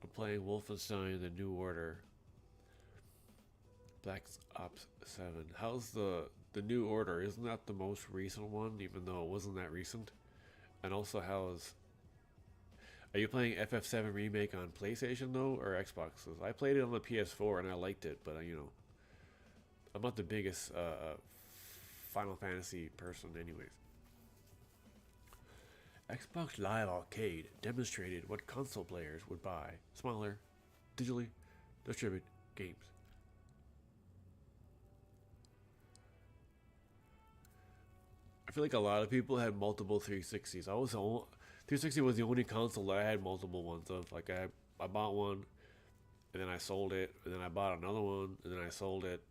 S1: I'm playing Wolfenstein: The New Order. Black Ops 7. How's the New Order? Isn't that the most recent one, even though it wasn't that recent? And also, are you playing FF7 Remake on PlayStation though, or Xboxes? I played it on the PS4 and I liked it, but you know, I'm not the biggest Final Fantasy person, anyways. Xbox Live Arcade demonstrated what console players would buy: smaller, digitally distributed games. I feel like a lot of people had multiple 360s. 360 was the only console that I had multiple ones of. Like I bought one, and then I sold it, and then I bought another one, and then I sold it,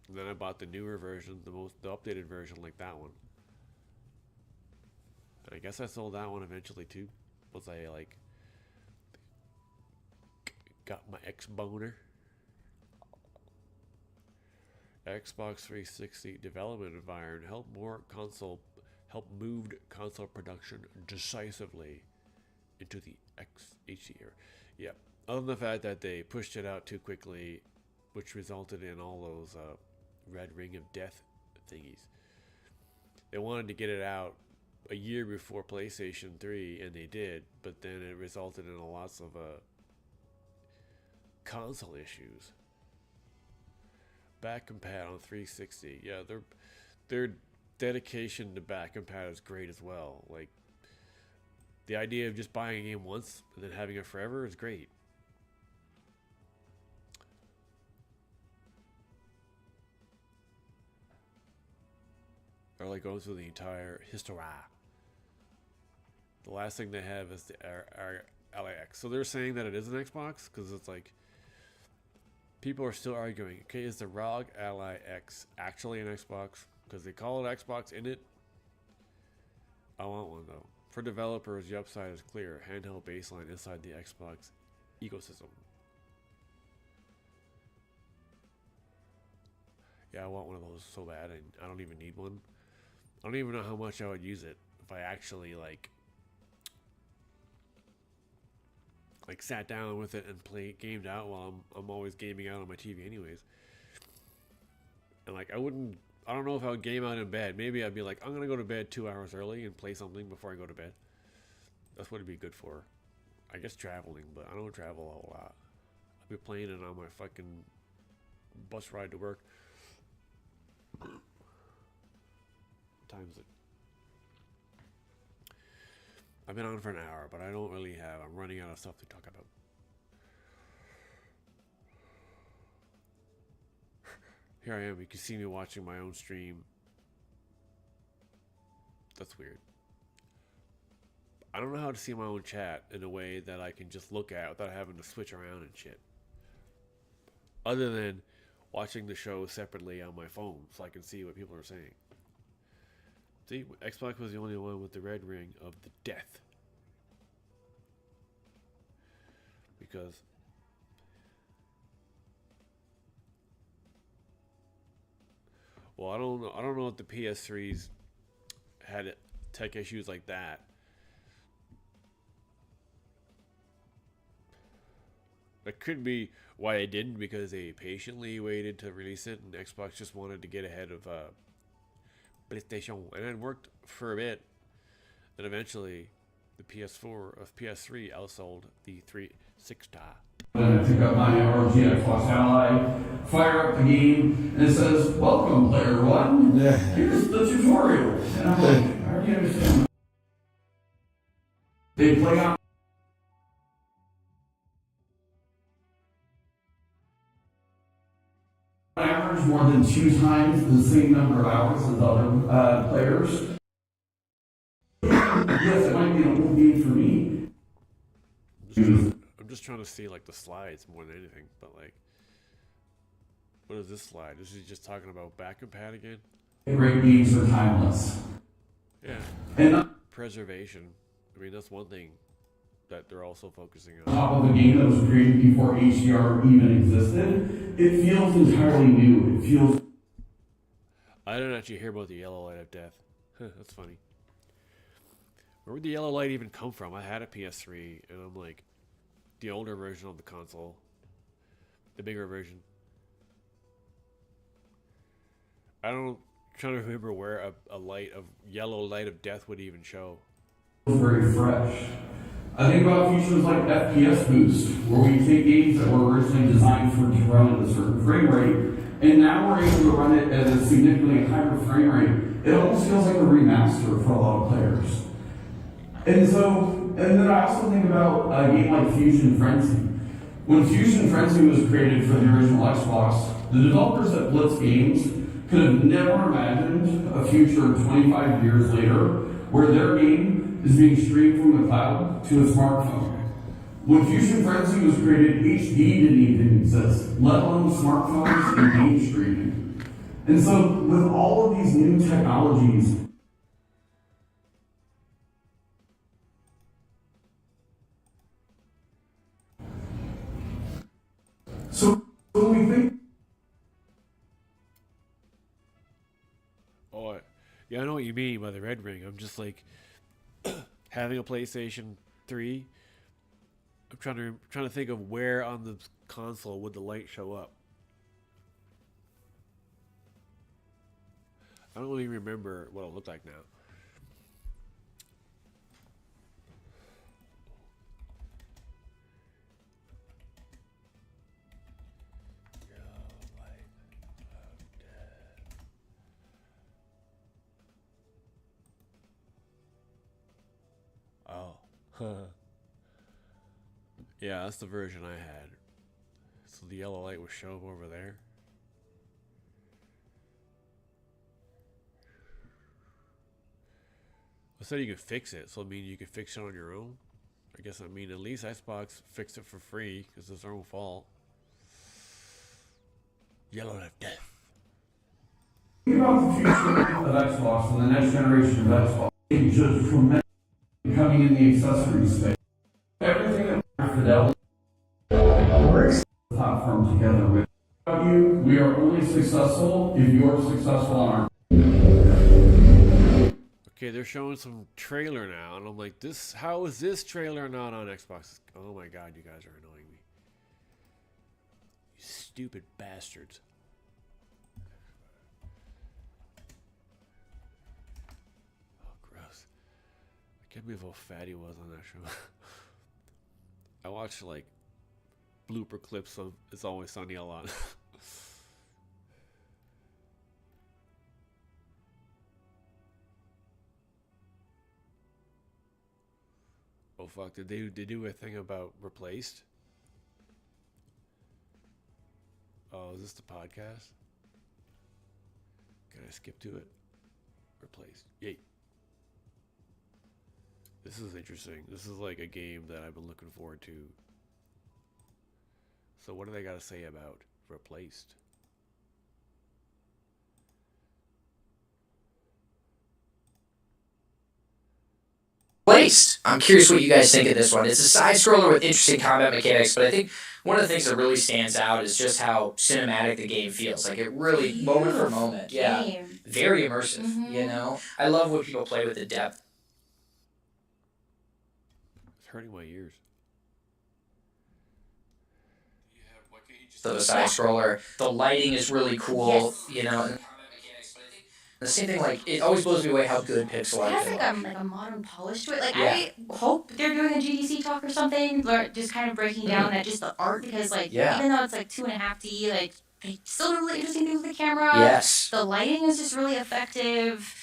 S1: and then I bought the newer version, the updated version, like that one. And I guess I sold that one eventually too. Was I like got my ex-boner? Xbox 360 development environment helped moved console production decisively into the XHD era. Yeah, other than the fact that they pushed it out too quickly, which resulted in all those red ring of death thingies. They wanted to get it out a year before PlayStation 3, and they did, but then it resulted in lots of console issues. Back compat on 360, yeah, their dedication to back compat is great as well. Like, the idea of just buying a game once and then having it forever is great. Or like going through the entire history. The last thing they have is the LAX. So they're saying that it is an Xbox because it's like people are still arguing. Okay, is the ROG Ally X actually an Xbox? Because they call it Xbox in it. I want one though. For developers, the upside is clear. Handheld baseline inside the Xbox ecosystem. Yeah, I want one of those so bad, and I don't even need one. I don't even know how much I would use it if I actually like sat down with it and gamed out while I'm always gaming out on my TV anyways. And like I don't know if I would game out in bed. Maybe I'd be like, I'm gonna go to bed 2 hours early and play something before I go to bed. That's what it'd be good for. I guess traveling, but I don't travel a whole lot. I'll be playing it on my fucking bus ride to work. Times it. I've been on for an hour, but I don't really have. I'm running out of stuff to talk about. Here I am. You can see me watching my own stream. That's weird. I don't know how to see my own chat in a way that I can just look at without having to switch around and shit. Other than watching the show separately on my phone so I can see what people are saying. See, Xbox was the only one with the red ring of the death. Because well, I don't know if the PS3s had tech issues like that. That could be why they didn't, because they patiently waited to release it, and Xbox just wanted to get ahead of PlayStation, and it worked for a bit. Then eventually, the PS3 outsold the 360.
S11: Then I pick up my ROG Xbox Ally, fire up the game, and it says, "Welcome, player one. Here's the tutorial." And I'm like, I already understand. They play on average more than 2 times the same number of hours as other players. Yes, it might be an old game for me.
S1: I'm just trying to see like the slides more than anything, but like, what is this slide? This is just talking about back and pad again.
S11: Great games are timeless.
S1: Yeah.
S11: And
S1: preservation. I mean, that's one thing that they're also focusing on.
S11: Top of a game that was created before HDR even existed, it feels entirely new. It feels.
S1: I didn't actually hear about the yellow light of death. That's funny. Where would the yellow light even come from? I had a PS3, and I'm like, the older version of the console, the bigger version. I don't trying to remember where a yellow light of death would even show.
S11: Very fresh. I think about features like FPS boost, where we take games that were originally designed to run at a certain frame rate, and now we're able to run it at a significantly higher frame rate. It almost feels like a remaster for a lot of players. And then I also think about a game like Fusion Frenzy. When Fusion Frenzy was created for the original Xbox, the developers at Blitz Games could have never imagined a future 25 years later where their game is being streamed from the cloud to a smartphone. When Fusion Frenzy was created, HD didn't even exist, let alone smartphones and game streaming. And so, with all of these new technologies, so when we think,
S1: yeah, I know what you mean by the red ring. I'm just like having a PlayStation 3. I'm trying to think of where on the console would the light show up. I don't really remember what it looked like now. Yeah, that's the version I had. So the yellow light was showing over there. I said you could fix it, so I mean you could fix it on your own. I guess at least Xbox fixed it for free because it's their own fault. Yellow light of death.
S11: think about the future of Xbox and the next generation of Xbox. It's just tremendous coming in the accessory space. Everything that Fidelity works the platform together with you. We are only successful if you are successful on our.
S1: Okay, they're showing some trailer now, and I'm like, how is this trailer not on Xbox? Oh my god, you guys are annoying me. You stupid bastards. Oh, gross. I can't believe how fat he was on that show. I watched, like, blooper clips of It's Always Sunny a lot. Oh fuck, did they do a thing about replaced? Oh, is this the podcast? Can I skip to it? Replaced. Yay. This is interesting. This is like a game that I've been looking forward to. So what do they got to say about replaced?
S14: Placed. I'm curious what you guys think of this one. It's a side scroller with interesting combat mechanics, but I think one of the things that really stands out is just how cinematic the game feels. Like it really, moment for moment, yeah, very immersive. You know, I love when people play with the depth.
S1: It's hurting my ears.
S14: The side scroller, the lighting is really cool. You know. And the same thing, like, it always blows me away how good pixel art
S15: It
S14: can
S15: has
S14: look.
S15: like a modern polish to it. Like,
S14: Yeah.
S15: I hope they're doing a GDC talk or something, or just kind of breaking down that just the art, because, like, even though it's like 2.5D, like, they still do really interesting things with the camera.
S14: Yes.
S15: The lighting is just really effective.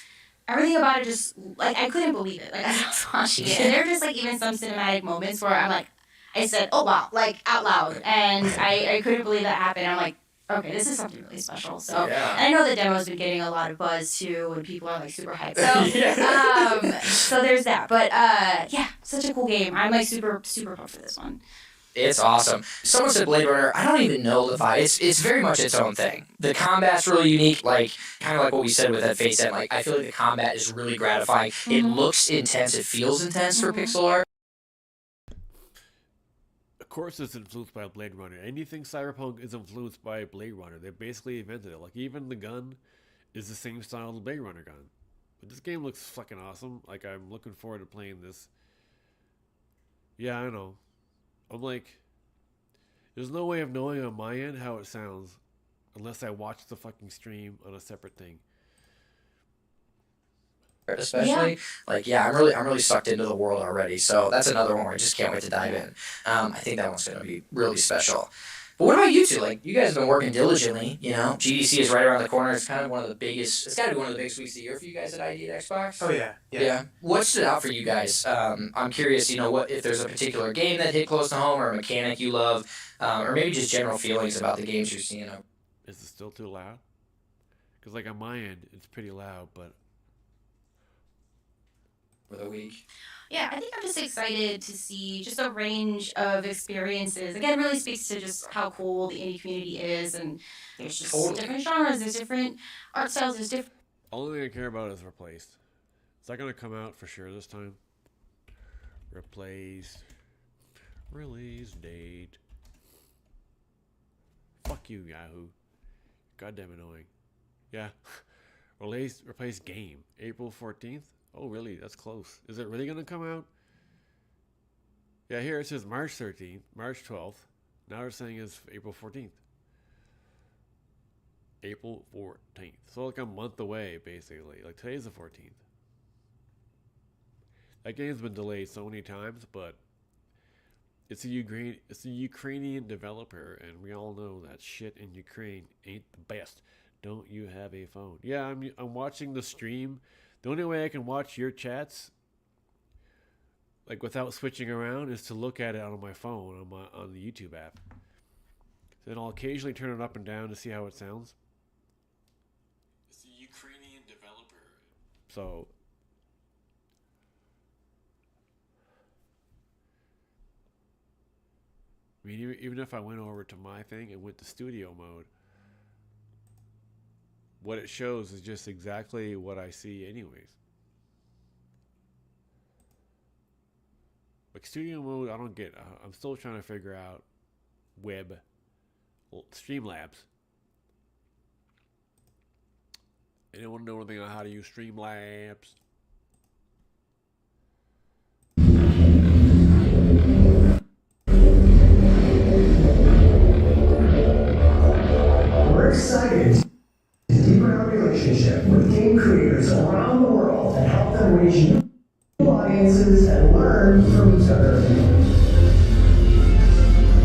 S15: Everything about it just, like, I couldn't believe it. Like, I was watching it. And there are just, like, even some cinematic moments where I'm like, I said, oh, wow, like, out loud. And I couldn't believe that happened. I'm like, okay, this is something really special. So, and I know the demo's been getting a lot of buzz too, and people are like super hyped. So, so there's that. But yeah, such a cool game. I'm like super pumped for this one.
S14: It's awesome. Someone said Blade Runner. I don't even know the vibe. It's very much its own thing. The combat's really unique, like kind of like what we said with that Fate set. Like I feel like the combat is really gratifying. It looks intense. It feels intense for pixel art.
S1: Of course it's influenced by Blade Runner. Anything cyberpunk is influenced by Blade Runner. They basically invented it. Like, even the gun is the same style as the Blade Runner gun. But this game looks fucking awesome. Like, I'm looking forward to playing this. Yeah, I know. I'm like, there's no way of knowing on my end how it sounds unless I watch the fucking stream on a separate thing.
S14: Especially like I'm really sucked into the world already, so that's another one where I just can't wait to dive in. I think that one's gonna be really special. But what about you two? Like, you guys have been working diligently, you know? GDC is right around the corner. It's kind of one of the biggest, it's got to be one of the biggest weeks of the year for you guys at ID at Xbox.
S16: Oh, yeah.
S14: What stood out for you guys? I'm curious, you know, what if there's a particular game that hit close to home or a mechanic you love, or maybe just general feelings about the games you're seeing.
S1: Is it still too loud? Because, like, on my end, it's pretty loud, but...
S14: For the week.
S15: Yeah, I think I'm just excited to see just a range of experiences. Again, it really speaks to just how cool the indie community is, and there's just different genres, there's different art styles, there's different...
S1: Only thing I care about is Replaced. Is that going to come out for sure this time? Replaced. Release date. Fuck you, Yahoo. Goddamn annoying. Yeah. Replaced game. April 14th? Oh, really? That's close. Is it really going to come out? Yeah, here it says March 13th, March 12th. Now they're saying it's April 14th. April 14th. So like a month away, basically. Like today's the 14th. That game's been delayed so many times, but it's a Ukrainian developer, and we all know that shit in Ukraine ain't the best. Don't you have a phone? Yeah, I'm watching the stream. The only way I can watch your chats, like without switching around, is to look at it on my phone on the YouTube app. Then I'll occasionally turn it up and down to see how it sounds. It's a Ukrainian developer, so I mean, even if I went over to my thing and went to studio mode, what it shows is just exactly what I see anyways. Like studio mode, I don't get. I'm still trying to figure out Streamlabs. Anyone know anything on how to use Streamlabs?
S17: We're excited to deepen our relationship with game creators around the world and help them reach new audiences and learn from each other.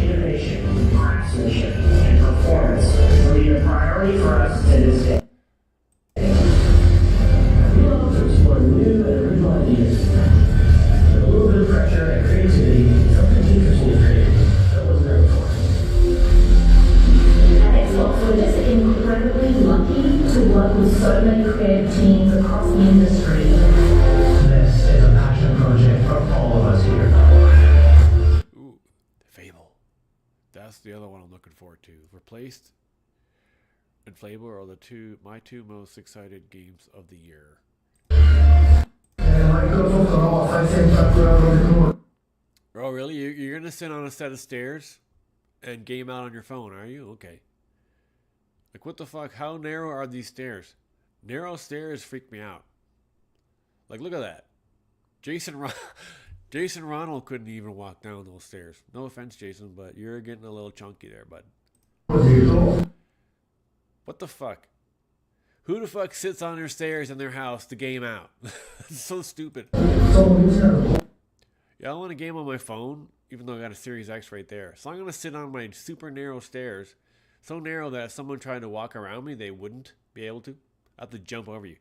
S17: Innovation, craftsmanship, and performance will be a priority for us to this day. We love to explore new and original ideas. With a little bit of pressure and creativity, something interesting to create. That wasn't there before. At Xbox, we're just incredibly lucky to work with so many creative teams across the industry. This is a passion project for all of us here.
S1: Ooh, Fable. That's the other one I'm looking forward to. Replaced and Fable are my two most excited games of the year. Oh, really? You're gonna sit on a set of stairs and game out on your phone, are you? Okay. Like, what the fuck? How narrow are these stairs? Narrow stairs freak me out. Like, look at that. Jason Ronald couldn't even walk down those stairs. No offense, Jason, but you're getting a little chunky there, bud. What the fuck? Who the fuck sits on their stairs in their house to game out? It's so stupid. Yeah, I want to game on my phone, even though I got a Series X right there. So I'm going to sit on my super narrow stairs. So narrow that if someone tried to walk around me, they wouldn't be able to. I have to jump over you.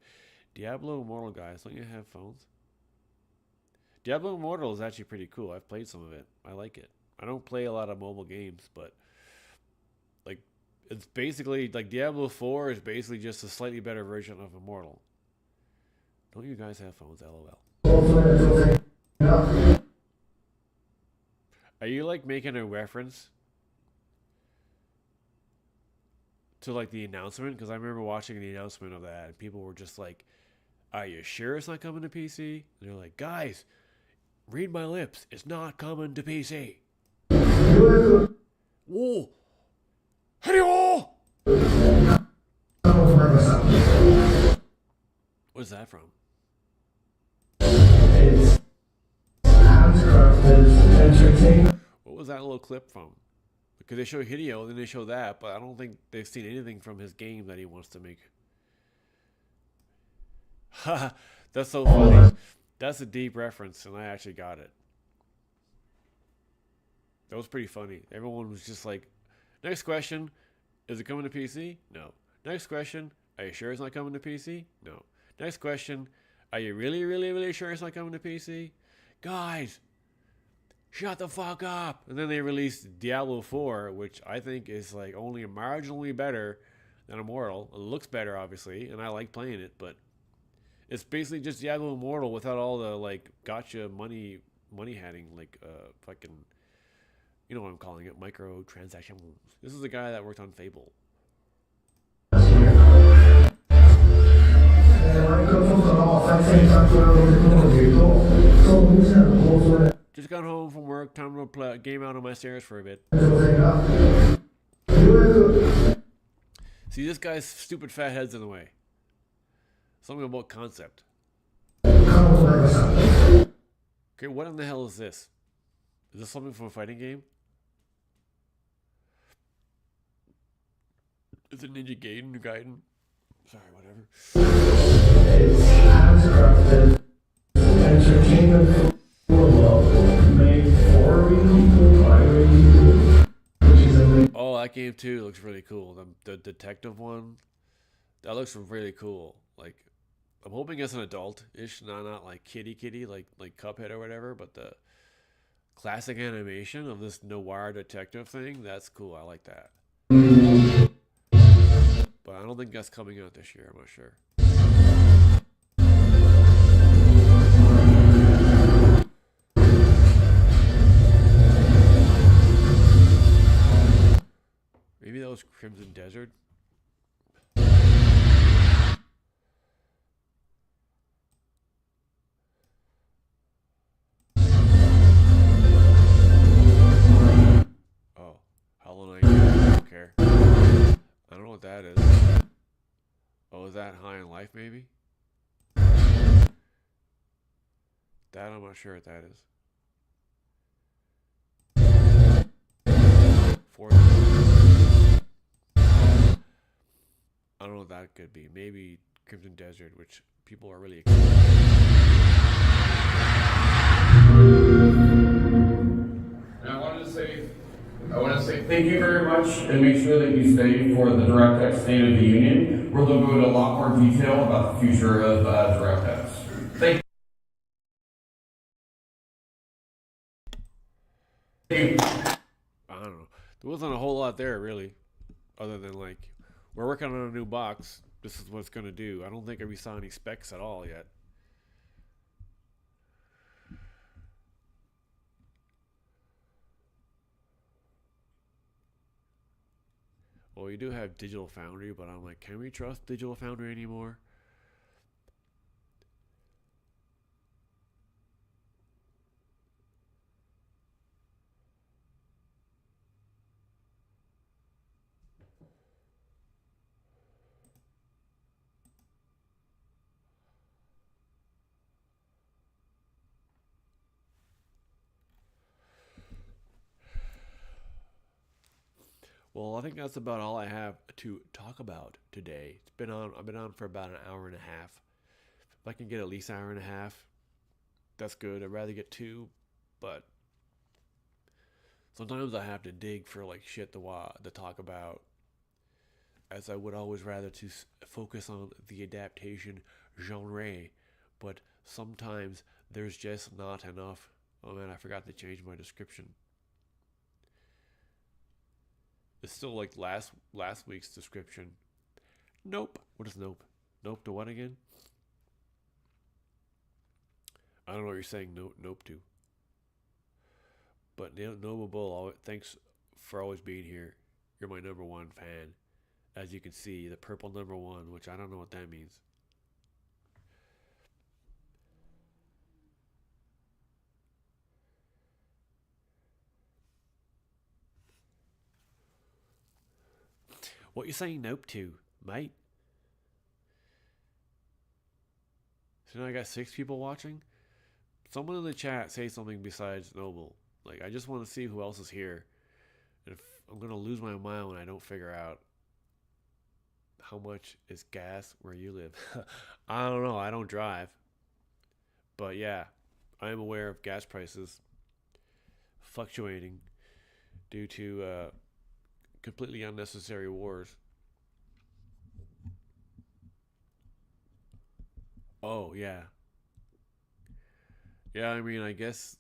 S1: Diablo Immortal, guys, don't you have phones? Diablo Immortal is actually pretty cool. I've played some of it. I like it. I don't play a lot of mobile games, but like it's basically like Diablo 4 is basically just a slightly better version of Immortal. Don't you guys have phones? LOL. Are you like making a reference to like the announcement? Because I remember watching the announcement of that and people were just like, are you sure it's not coming to PC? And they're like, guys, read my lips. It's not coming to PC. Whoa. Hello. What's that from? What was was that little clip from? Because they show Hideo, then they show that, but I don't think they've seen anything from his game that he wants to make. Haha, that's so funny. That's a deep reference, and I actually got it. That was pretty funny. Everyone was just like, next question, is it coming to PC? No. Next question, are you sure it's not coming to PC? No. Next question, are you really, really, really sure it's not coming to PC? Guys, shut the fuck up. And then they released Diablo 4, which I think is like only marginally better than Immortal. It looks better, obviously, and I like playing it, but it's basically just Diablo Immortal without all the like gotcha money hatting, like fucking, you know what I'm calling it, microtransactions. This is the guy that worked on Fable. Just got home from work, time to play game out on my stairs for a bit. See, this guy's stupid fat head's in the way. Something about concept. Okay, what in the hell is this? Is this something from a fighting game? Is it Ninja Gaiden? Sorry, whatever.
S17: Entertainment for love, made for people, by people, which is a...
S1: Oh, that game too looks really cool. The detective one, that looks really cool. Like, I'm hoping it's an adult-ish, not like kitty, like Cuphead or whatever, but the classic animation of this noir detective thing, that's cool. I like that. But I don't think that's coming out this year. I'm not sure. Maybe that was Crimson Desert. Oh, Hollow Knight. I don't care. I don't know what that is. Oh, is that High in Life, maybe? That I'm not sure what that is. Fourth. I don't know what that could be. Maybe Crimson Desert, which people are really excited about.
S11: And I want to say thank you very much, and make sure that you stay for the DirectX State of the Union, where they'll go into a lot more detail about the future of DirectX. Thank you.
S1: I don't know. There wasn't a whole lot there, really, other than like, we're working on a new box. This is what it's going to do. I don't think we saw any specs at all yet. Well, we do have Digital Foundry, but I'm like, can we trust Digital Foundry anymore? Well, I think that's about all I have to talk about today. I've been on for about an hour and a half. If I can get at least an hour and a half, that's good. I'd rather get 2, but sometimes I have to dig for like shit to talk about, as I would always rather to focus on the adaptation genre, but sometimes there's just not enough. Oh man, I forgot to change my description. It's still like last week's description. Nope. What is nope? Nope to what again? I don't know what you're saying nope to. But Noble Bull, thanks for always being here. You're my #1 fan. As you can see, the purple #1, which I don't know what that means. What you saying nope to, mate? So now I got 6 people watching? Someone in the chat say something besides Noble. Like, I just want to see who else is here. And if I'm going to lose my mind when I don't figure out how much is gas where you live. I don't know. I don't drive. But yeah, I am aware of gas prices fluctuating due to completely unnecessary wars. Oh, yeah. Yeah, I mean, I guess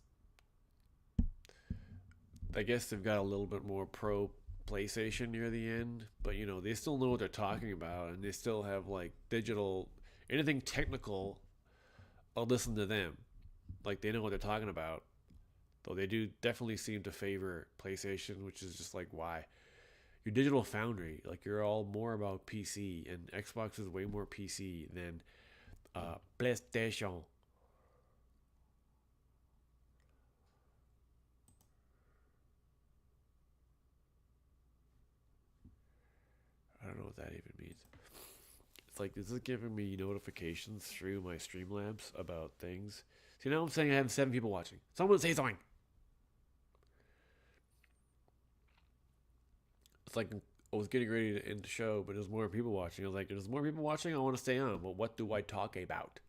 S1: they've got a little bit more pro PlayStation near the end, but you know, they still know what they're talking about, and they still have like digital, anything technical, I'll listen to them. Like, they know what they're talking about. Though they do definitely seem to favor PlayStation, which is just like, why? Your Digital Foundry, like, you're all more about PC, and Xbox is way more PC than PlayStation. I don't know what that even means. It's like, is it giving me notifications through my Streamlabs about things? See, now I'm saying I have 7 people watching. Someone say something! It's like I was getting ready to end the show, but there's more people watching. I was like, there's more people watching? I want to stay on. But what do I talk about?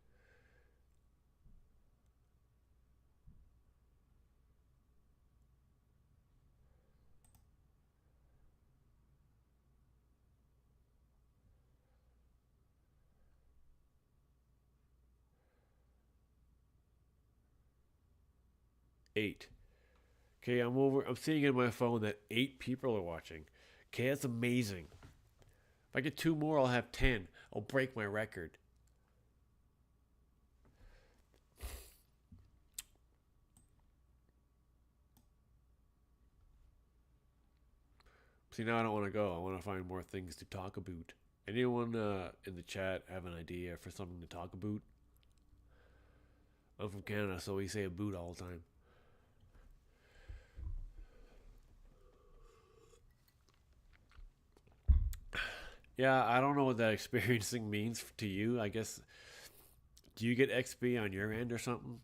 S1: Eight. Okay, I'm seeing in my phone that 8 people are watching. Okay, that's amazing. If I get 2 more, I'll have 10. I'll break my record. See, now I don't want to go. I want to find more things to talk about. Anyone in the chat have an idea for something to talk about? I'm from Canada, so we say a boot all the time. Yeah, I don't know what that experiencing means to you. I guess, do you get XP on your end or something?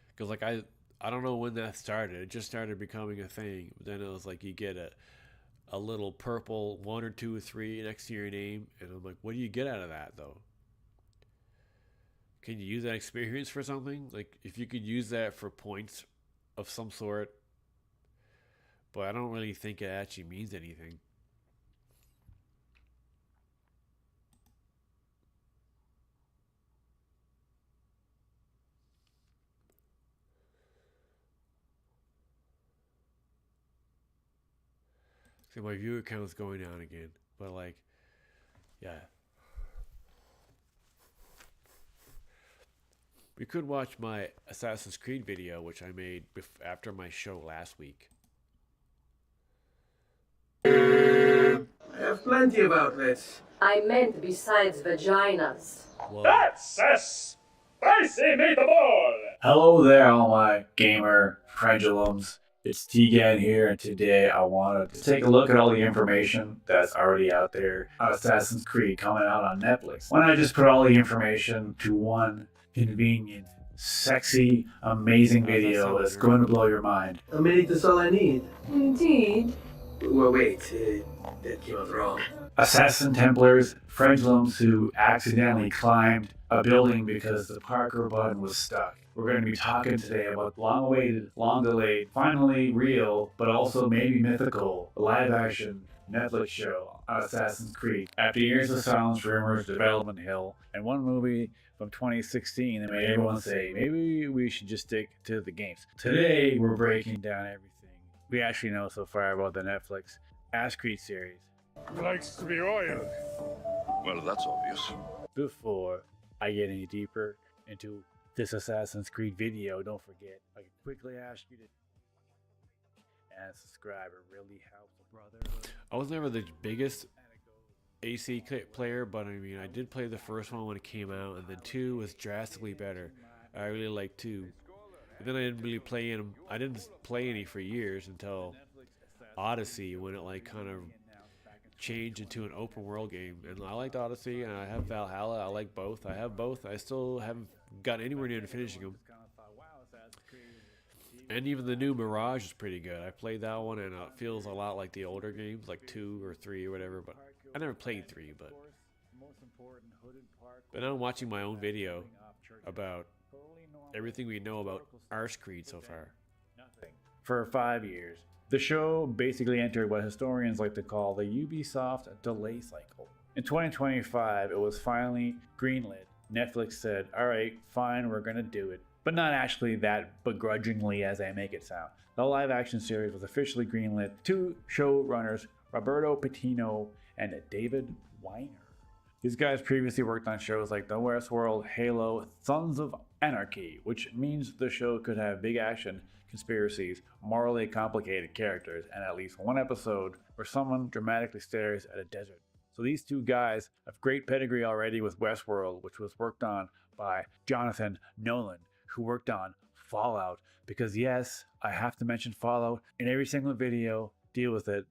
S1: Because like I don't know when that started. It just started becoming a thing. Then it was like you get a little purple 1 or 2 or 3 next to your name, and I'm like, what do you get out of that though? Can you use that experience for something? Like, if you could use that for points of some sort, but I don't really think it actually means anything. See, my viewer count is going down again, but like, yeah. We could watch my Assassin's Creed video, which I made after my show last week.
S16: I have plenty of outlets.
S18: I meant besides vaginas.
S1: Whoa.
S6: That's a spicy meatball!
S19: Hello there, all my gamer pendulums. It's Tgan here, and today I wanted to take a look at all the information that's already out there on Assassin's Creed coming out on Netflix. Why not just put all the information to one convenient, sexy, amazing video that's going to blow your mind?
S16: A minute is all I need.
S18: Indeed.
S16: Well, wait, that came out wrong.
S19: Assassin Templars, pendulums who accidentally climbed a building because the Parker button was stuck. We're going to be talking today about long-awaited, long-delayed, finally real, but also maybe mythical, live-action Netflix show on Assassin's Creed. After years of silence, rumors, development hell, and one movie from 2016 that made everyone say, maybe we should just stick to the games. Today, we're breaking down everything we actually know so far about the Netflix Assassin's Creed series.
S3: Likes to be oiled.
S20: Well, that's obvious.
S19: Before I get any deeper into this Assassin's Creed video, don't forget, I can quickly ask you to and subscribe. It really helps the brotherhood.
S1: I was never the biggest AC player, but I mean, I did play the first one when it came out, and then 2 was drastically better. I really liked 2. And then I didn't really play any. I didn't play any for years until Odyssey, when it like kind of changed into an open world game. And I liked Odyssey, and I have Valhalla. I like both. I have both. I still haven't gotten anywhere near to finishing them. And even the new Mirage is pretty good. I played that one and it feels a lot like the older games, like 2 or 3 or whatever, but I never played 3, but now I'm watching my own video about everything we know about Arse Creed so far.
S19: For 5 years, the show basically entered what historians like to call the Ubisoft delay cycle. In 2025, it was finally greenlit. Netflix said, alright, fine, we're gonna do it. But not actually that begrudgingly as they make it sound. The live action series was officially greenlit. 2 showrunners, Roberto Patino and David Weiner. These guys previously worked on shows like The Westworld, Halo, Sons of Anarchy, which means the show could have big action, conspiracies, morally complicated characters, and at least one episode where someone dramatically stares at a desert. So these 2 guys have great pedigree already with Westworld, which was worked on by Jonathan Nolan, who worked on Fallout. Because yes, I have to mention Fallout in every single video, deal with it.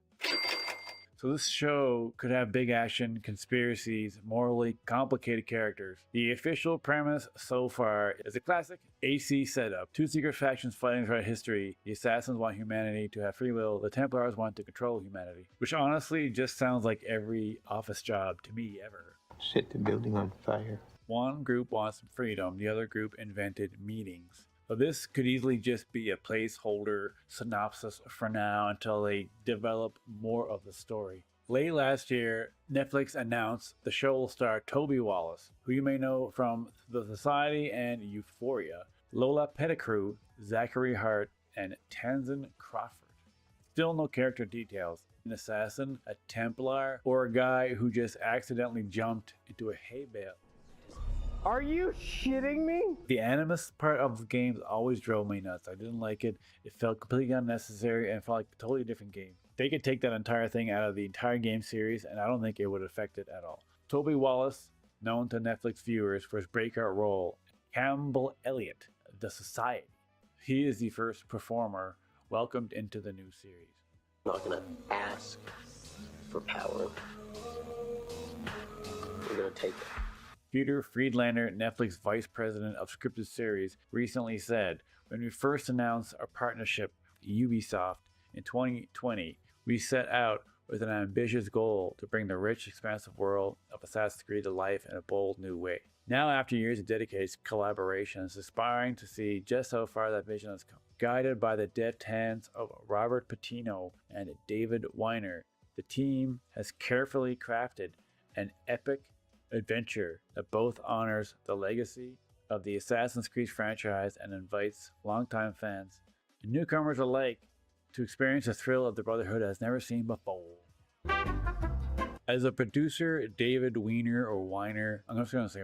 S19: So this show could have big action, conspiracies, morally complicated characters. The official premise so far is a classic AC setup. 2 secret factions fighting throughout history. The Assassins want humanity to have free will. The Templars want to control humanity. Which honestly just sounds like every office job to me ever.
S21: Set the building on fire.
S19: One group wants freedom. The other group invented meetings. But this could easily just be a placeholder synopsis for now until they develop more of the story. Late last year, Netflix announced the show will star Toby Wallace, who you may know from The Society and Euphoria, Lola Pettigrew, Zachary Hart, and Tanzan Crawford. Still no character details. An assassin, a Templar, or a guy who just accidentally jumped into a hay bale.
S6: Are you shitting me?
S19: The animus part of the games always drove me nuts. I didn't like it. It felt completely unnecessary and felt like a totally different game. They could take that entire thing out of the entire game series and I don't think it would affect it at all. Toby Wallace, known to Netflix viewers for his breakout role, Campbell Elliott, The Society. He is the first performer welcomed into the new series.
S21: I'm not gonna ask for power. We're gonna take it.
S19: Peter Friedlander, Netflix Vice President of Scripted Series, recently said, when we first announced our partnership with Ubisoft in 2020, we set out with an ambitious goal to bring the rich, expansive world of Assassin's Creed to life in a bold new way. Now, after years of dedicated collaborations, aspiring to see just how far that vision has come. Guided by the deft hands of Robert Patino and David Weiner, the team has carefully crafted an epic adventure that both honors the legacy of the Assassin's Creed franchise and invites longtime fans and newcomers alike to experience the thrill of the Brotherhood as never seen before. As a producer, David Weiner or Weiner, I'm just going to say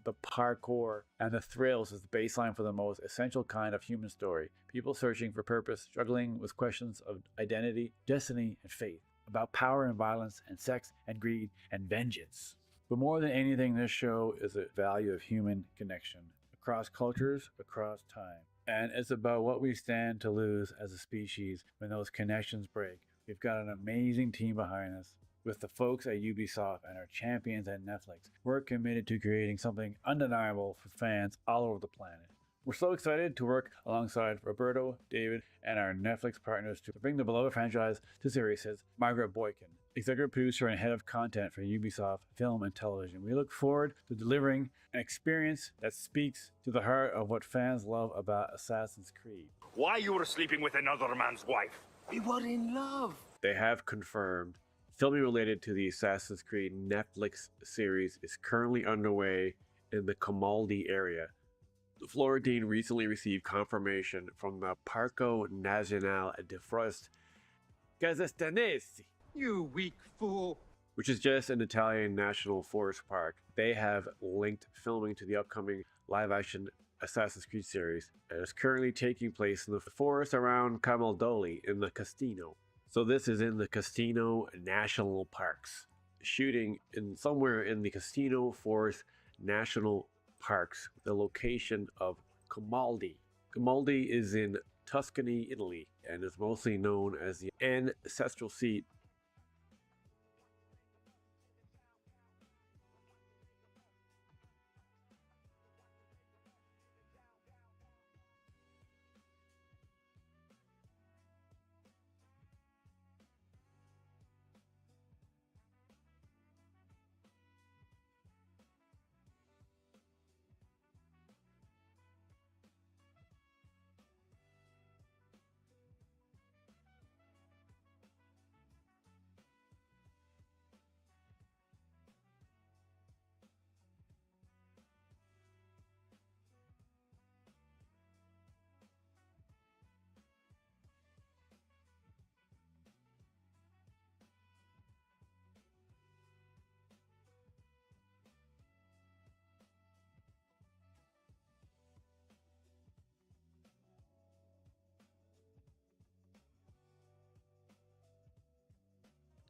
S19: the parkour and the thrills is the baseline for the most essential kind of human story. People searching for purpose, struggling with questions of identity, destiny, and faith, about power and violence and sex and greed and vengeance. But more than anything, this show is a value of human connection across cultures, across time. And it's about what we stand to lose as a species when those connections break. We've got an amazing team behind us. With the folks at Ubisoft and our champions at Netflix, we're committed to creating something undeniable for fans all over the planet. We're so excited to work alongside Roberto, David, and our Netflix partners to bring the beloved franchise to series, says Margaret Boykin, executive producer and head of content for Ubisoft Film and Television. We look forward to delivering an experience that speaks to the heart of what fans love about Assassin's Creed.
S22: Why you were sleeping with another man's wife? We were in love.
S1: They have confirmed filming related to the Assassin's Creed Netflix series is currently underway in the Camaldi area. Florentine recently received confirmation from the Parco Nazionale de Foreste Casestanesi,
S3: You weak fool.
S1: which is just an Italian national forest park. They have linked filming to the upcoming live-action Assassin's Creed series, and is currently taking place in the forest around Camaldoli in the Castino. So this is in the Castino National Parks. Shooting in somewhere in the Castino Forest National Parks, the location of Camaldi. Camaldi is in Tuscany, Italy, and is mostly known as the ancestral seat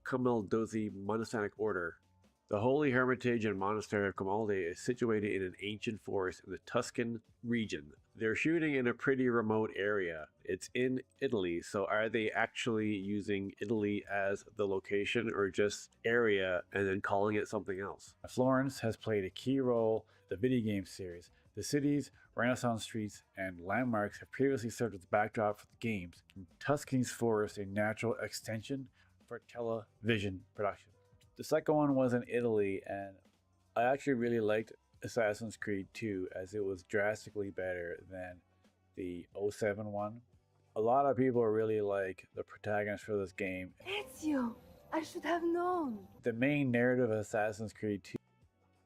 S1: Camaldozzi monastic order. The Holy Hermitage and Monastery of Camaldi is situated in an ancient forest in the Tuscan region. They're shooting in a pretty remote area. It's in Italy, so are they actually using Italy as the location or just area and then calling it something else?
S19: Florence has played a key role in the video game series. The cities, Renaissance streets, and landmarks have previously served as the backdrop for the games. Tuscany's forest a natural extension for television production. The second one was in Italy, and I actually really liked Assassin's Creed 2 as it was drastically better than the 07 one. A lot of people really like the protagonist for this game.
S18: Ezio, I should have known.
S19: The main narrative of Assassin's Creed 2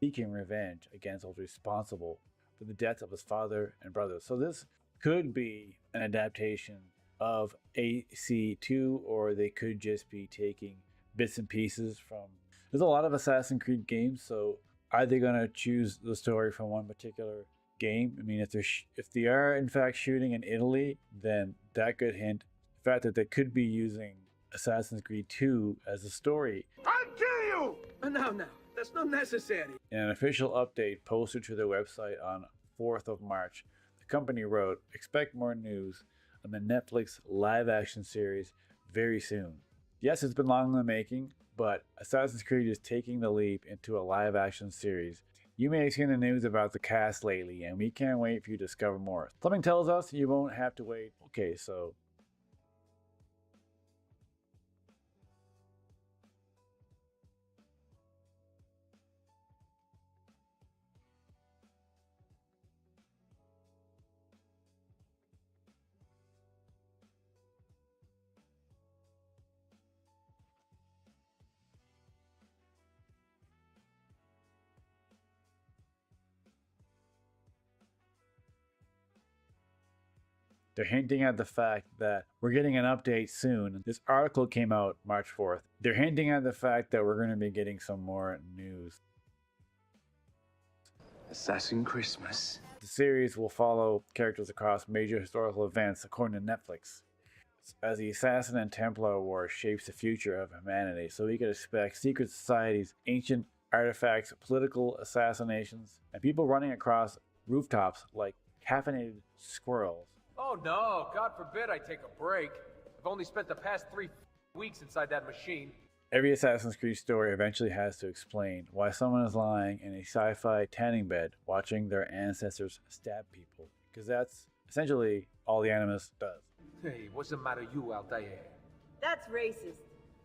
S19: seeking revenge against those responsible for the deaths of his father and brother. So this could be an adaptation of AC2, or they could just be taking bits and pieces from... There's a lot of Assassin's Creed games, so are they going to choose the story from one particular game? I mean, if they are in fact shooting in Italy, then that could hint the fact that they could be using Assassin's Creed 2 as a story.
S16: I'll kill you! No, that's not necessary.
S19: In an official update posted to their website on 4th of March, the company wrote, "Expect more news on the Netflix live-action series very soon." Yes, it's been long in the making, but Assassin's Creed is taking the leap into a live-action series. You may have seen the news about the cast lately, and we can't wait for you to discover more. Something tells us you won't have to wait. Okay, so... They're hinting at the fact that we're getting an update soon. This article came out March 4th. They're hinting at the fact that we're going to be getting some more news.
S21: Assassin Christmas.
S19: The series will follow characters across major historical events according to Netflix, as the Assassin and Templar War shapes the future of humanity. So we could expect secret societies, ancient artifacts, political assassinations, and people running across rooftops like caffeinated squirrels.
S2: Oh no, God forbid I take a break. I've only spent the past 3 weeks inside that machine.
S19: Every Assassin's Creed story eventually has to explain why someone is lying in a sci-fi tanning bed watching their ancestors stab people. Because that's essentially all the Animus does.
S2: Hey, what's the matter you, Altair?
S18: That's racist.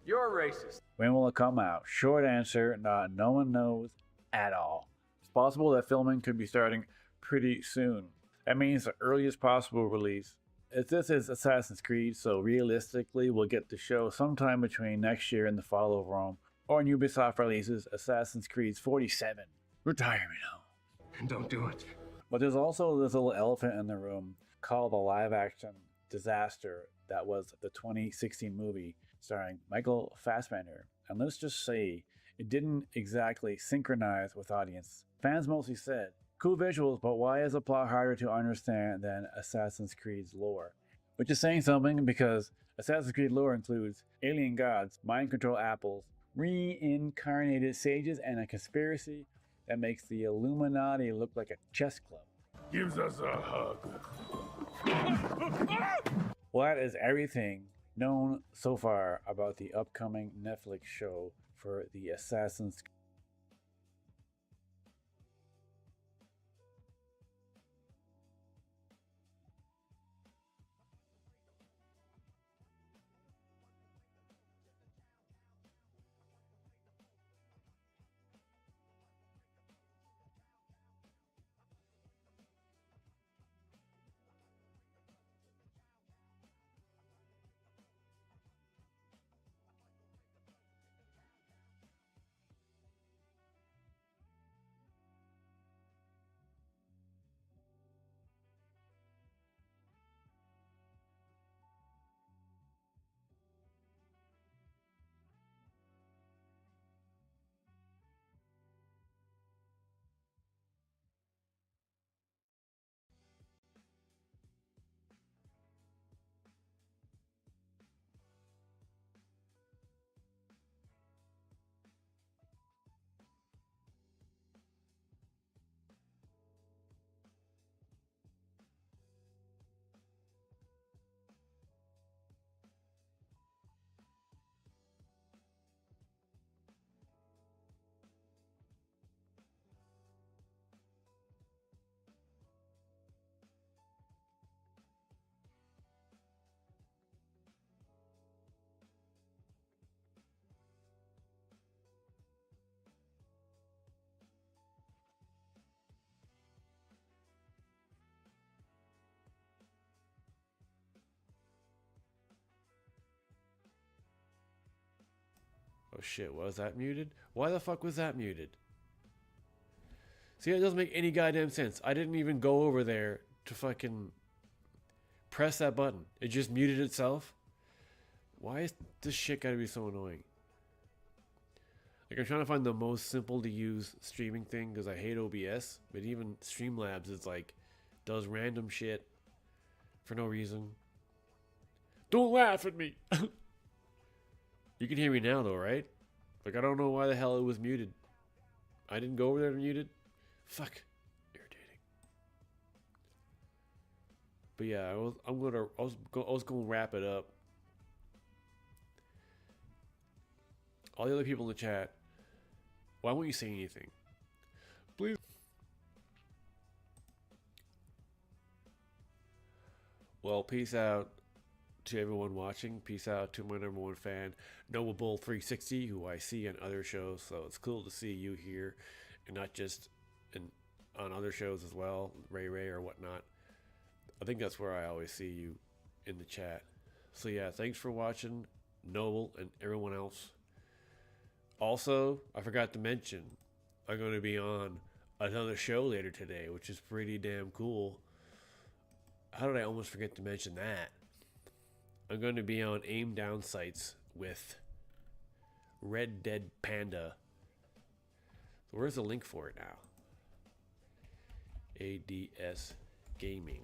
S2: You're racist.
S19: When will it come out? Short answer, no one knows at all. It's possible that filming could be starting pretty soon. That means the earliest possible release. If this is Assassin's Creed, so realistically we'll get the show sometime between next year and the fall of Rome, or Ubisoft releases Assassin's Creed 47. Retirement home.
S21: Don't do it.
S19: But there's also this little elephant in the room called the live-action disaster that was the 2016 movie starring Michael Fassbender. And let's just say it didn't exactly synchronize with audience. Fans mostly said Cool visuals, but why is the plot harder to understand than Assassin's Creed's lore? Which is saying something, because Assassin's Creed lore includes alien gods, mind control apples, reincarnated sages, and a conspiracy that makes the Illuminati look like a chess club.
S3: Gives us a hug.
S19: Well, that is everything known so far about the upcoming Netflix show for the Assassin's Creed.
S1: Oh shit, was that muted? Why the fuck was that muted? See, it doesn't make any goddamn sense. I didn't even go over there to fucking press that button. It just muted itself. Why is this shit gotta be so annoying? Like, I'm trying to find the most simple to use streaming thing because I hate OBS, but even Streamlabs is like, does random shit for no reason. Don't laugh at me! You can hear me now though, right? Like, I don't know why the hell it was muted. I didn't go over there to mute it. Fuck. Irritating. But yeah, I was gonna wrap it up. All the other people in the chat, why won't you say anything? Please. Well, peace out to everyone watching. Peace out to my number one fan, Noble Bull 360, who I see on other shows. So it's cool to see you here, and not just on other shows as well, Ray or whatnot. I think that's where I always see you in the chat. So yeah, thanks for watching, Noble and everyone else. Also, I forgot to mention, I'm going to be on another show later today, which is pretty damn cool. How did I almost forget to mention that? I'm going to be on Aim Down Sights with Red Dead Panda. So where's the link for it now? ADS Gaming.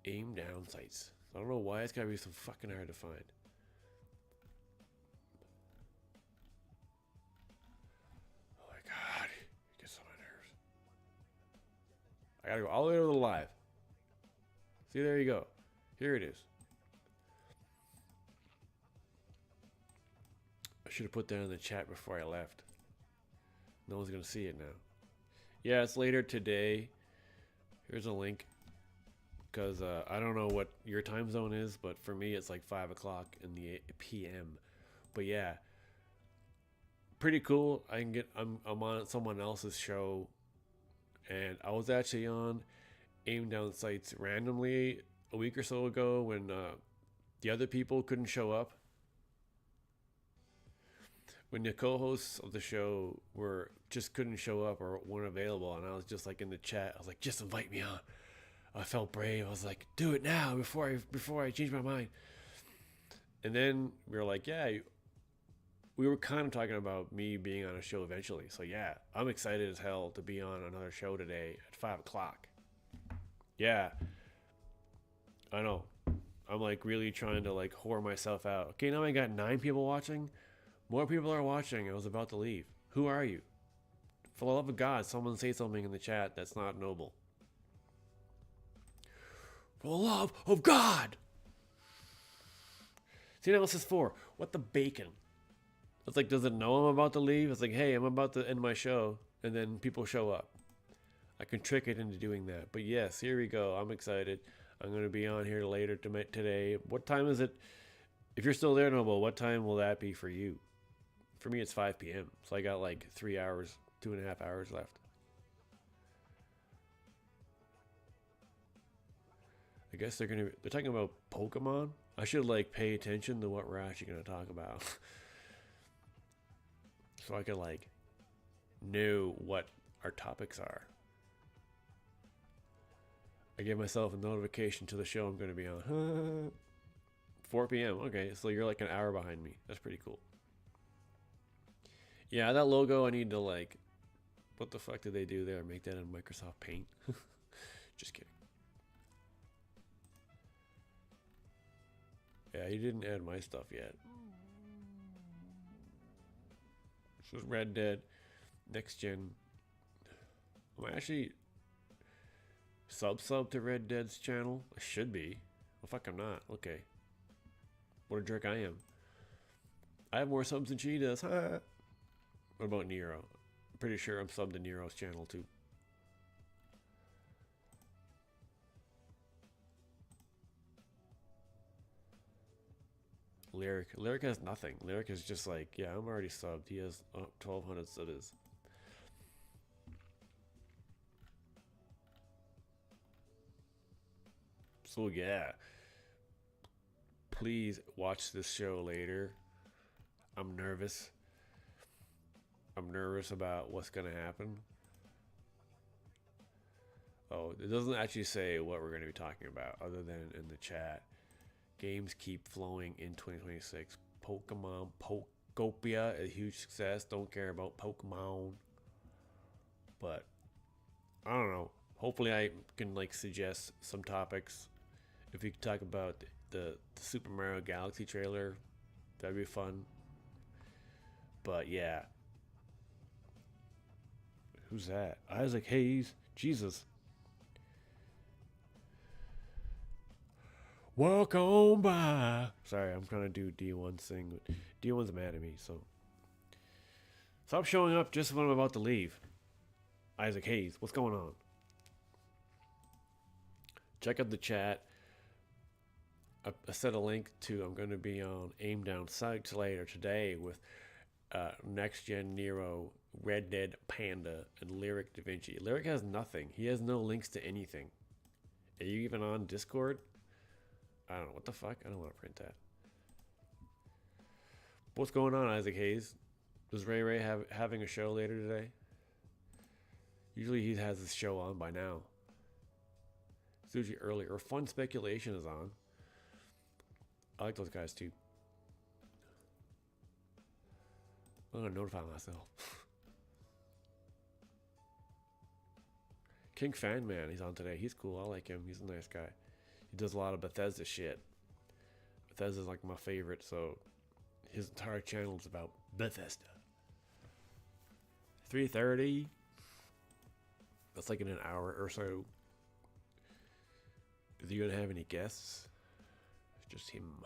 S1: Aim Down Sights. I don't know why it's gotta be so fucking hard to find. Oh my god. It gets on my nerves. I gotta go all the way to the live. See, there you go. Here it is. I should have put that in the chat before I left. No one's gonna see it now. Yeah, it's later today. Here's a link. Because I don't know what your time zone is, but for me it's like 5 o'clock in the p.m. But yeah, pretty cool. I'm on someone else's show, and I was actually on Aim Down Sights randomly a week or so ago when the other people couldn't show up. When the co-hosts of the show couldn't show up or weren't available, and I was just like in the chat, I was like, just invite me on. I felt brave. I was like, do it now before I change my mind. And then we were like, yeah, we were kind of talking about me being on a show eventually. So yeah, I'm excited as hell to be on another show today at 5 o'clock. Yeah, I know. I'm like really trying to like whore myself out. Okay, now I got 9 people watching. More people are watching. I was about to leave. Who are you? For the love of God, someone say something in the chat that's not noble. For the love of God! See, now what's this for? What the bacon? It's like, does it know I'm about to leave? It's like, hey, I'm about to end my show. And then people show up. I can trick it into doing that. But yes, here we go. I'm excited. I'm going to be on here later today. What time is it? If you're still there, Noble, what time will that be for you? For me, it's 5 p.m. So I got like 3 hours, 2.5 hours left. I guess they're talking about Pokemon. I should like pay attention to what we're actually going to talk about. So I could like know what our topics are. I gave myself a notification to the show I'm going to be on. 4 p.m. Okay, so you're like an hour behind me. That's pretty cool. Yeah, that logo I need to like... What the fuck did they do there? Make that in Microsoft Paint? Just kidding. Yeah, he didn't add my stuff yet. This is Red Dead Next Gen. I'm actually sub to Red Dead's channel. I should be. Well, fuck, I'm not. Okay. What a jerk I am. I have more subs than she does. What about Nero? I'm pretty sure I'm subbed to Nero's channel too. Lyric has nothing. Lyric is just like, yeah, I'm already subbed. He has 1,200 subs. So yeah, please watch this show later. I'm nervous. I'm nervous about what's gonna happen. Oh, it doesn't actually say what we're gonna be talking about other than in the chat. Games keep flowing in 2026. Pokemon Pokopia, a huge success. Don't care about Pokemon. But I don't know. Hopefully I can like suggest some topics. If we could talk about the Super Mario Galaxy trailer, that'd be fun. But yeah. Who's that? Isaac Hayes. Jesus. Walk on by. Sorry, I'm trying to do D1's thing. D1's mad at me, so. Stop showing up just when I'm about to leave. Isaac Hayes, what's going on? Check out the chat. I set a link to, I'm going to be on Aim Down Sights later today with Next Gen Nero, Red Dead Panda, and Lyric Da Vinci. Lyric has nothing. He has no links to anything. Are you even on Discord? I don't know. What the fuck? I don't want to print that. What's going on, Isaac Hayes? Does Ray having a show later today? Usually he has his show on by now. It's usually early. Or Fun Speculation is on. I like those guys too. I'm going to notify myself. King Fan Man, he's on today. He's cool. I like him. He's a nice guy. He does a lot of Bethesda shit. Bethesda's like my favorite, so his entire channel is about Bethesda. 3:30. That's like in an hour or so. Is he gonna have any guests? It's just him.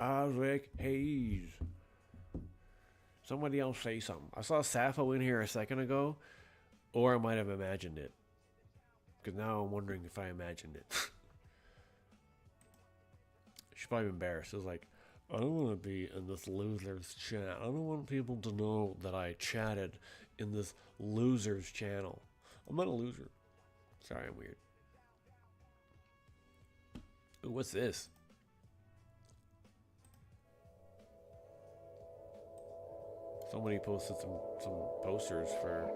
S1: Isaac Hayes. Somebody else say something. I saw Sappho in here a second ago, or I might have imagined it. Because now I'm wondering if I imagined it. She's probably embarrassed. It was like, I don't want to be in this loser's chat. I don't want people to know that I chatted in this loser's channel. I'm not a loser. Sorry, I'm weird. Ooh, what's this? Somebody posted some posters for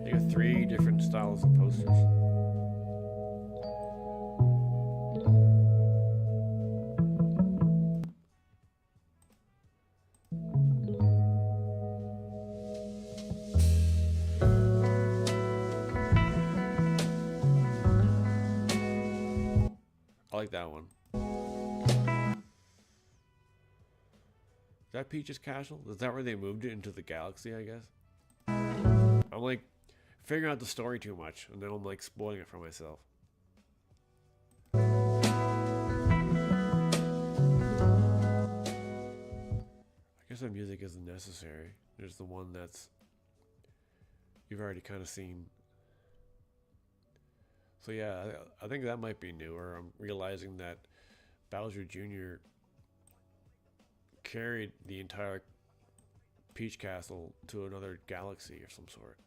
S1: like a 3 different styles of posters. I like that one. Is that Peach's Castle? Is that where they moved it into the galaxy, I guess? I'm like figuring out the story too much, and then I'm like spoiling it for myself. I guess that music isn't necessary. There's the one that's you've already kind of seen. So yeah, I think that might be newer. I'm realizing that Bowser Jr. carried the entire Peach Castle to another galaxy or some sort.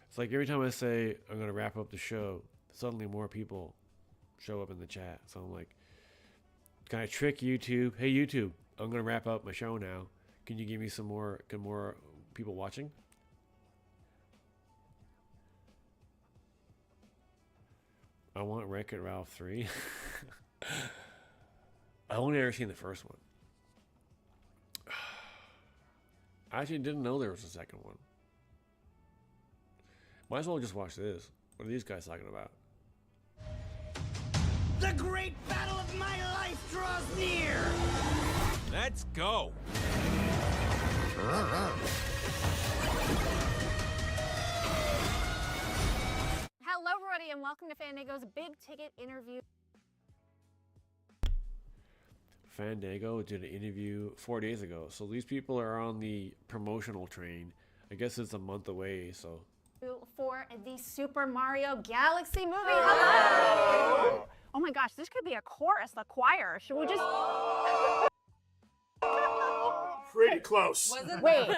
S1: It's like every time I say I'm going to wrap up the show, suddenly more people show up in the chat. So I'm like, can I trick YouTube? Hey YouTube, I'm going to wrap up my show now. Can you give me some more people watching? I want Wreck-It Ralph 3. I only ever seen the first one. I actually didn't know there was a second one. Might as well just watch this. What are these guys talking about?
S6: The great battle of my life draws near! Let's go!
S5: Hello, everybody, and welcome to Fandango's Big Ticket Interview.
S1: Fandango did an interview 4 days ago, so these people are on the promotional train. I guess it's a month away, so.
S5: For the Super Mario Galaxy movie. Hello! Oh my gosh, this could be a chorus, the choir. Should we just...
S6: Pretty close.
S5: Wait.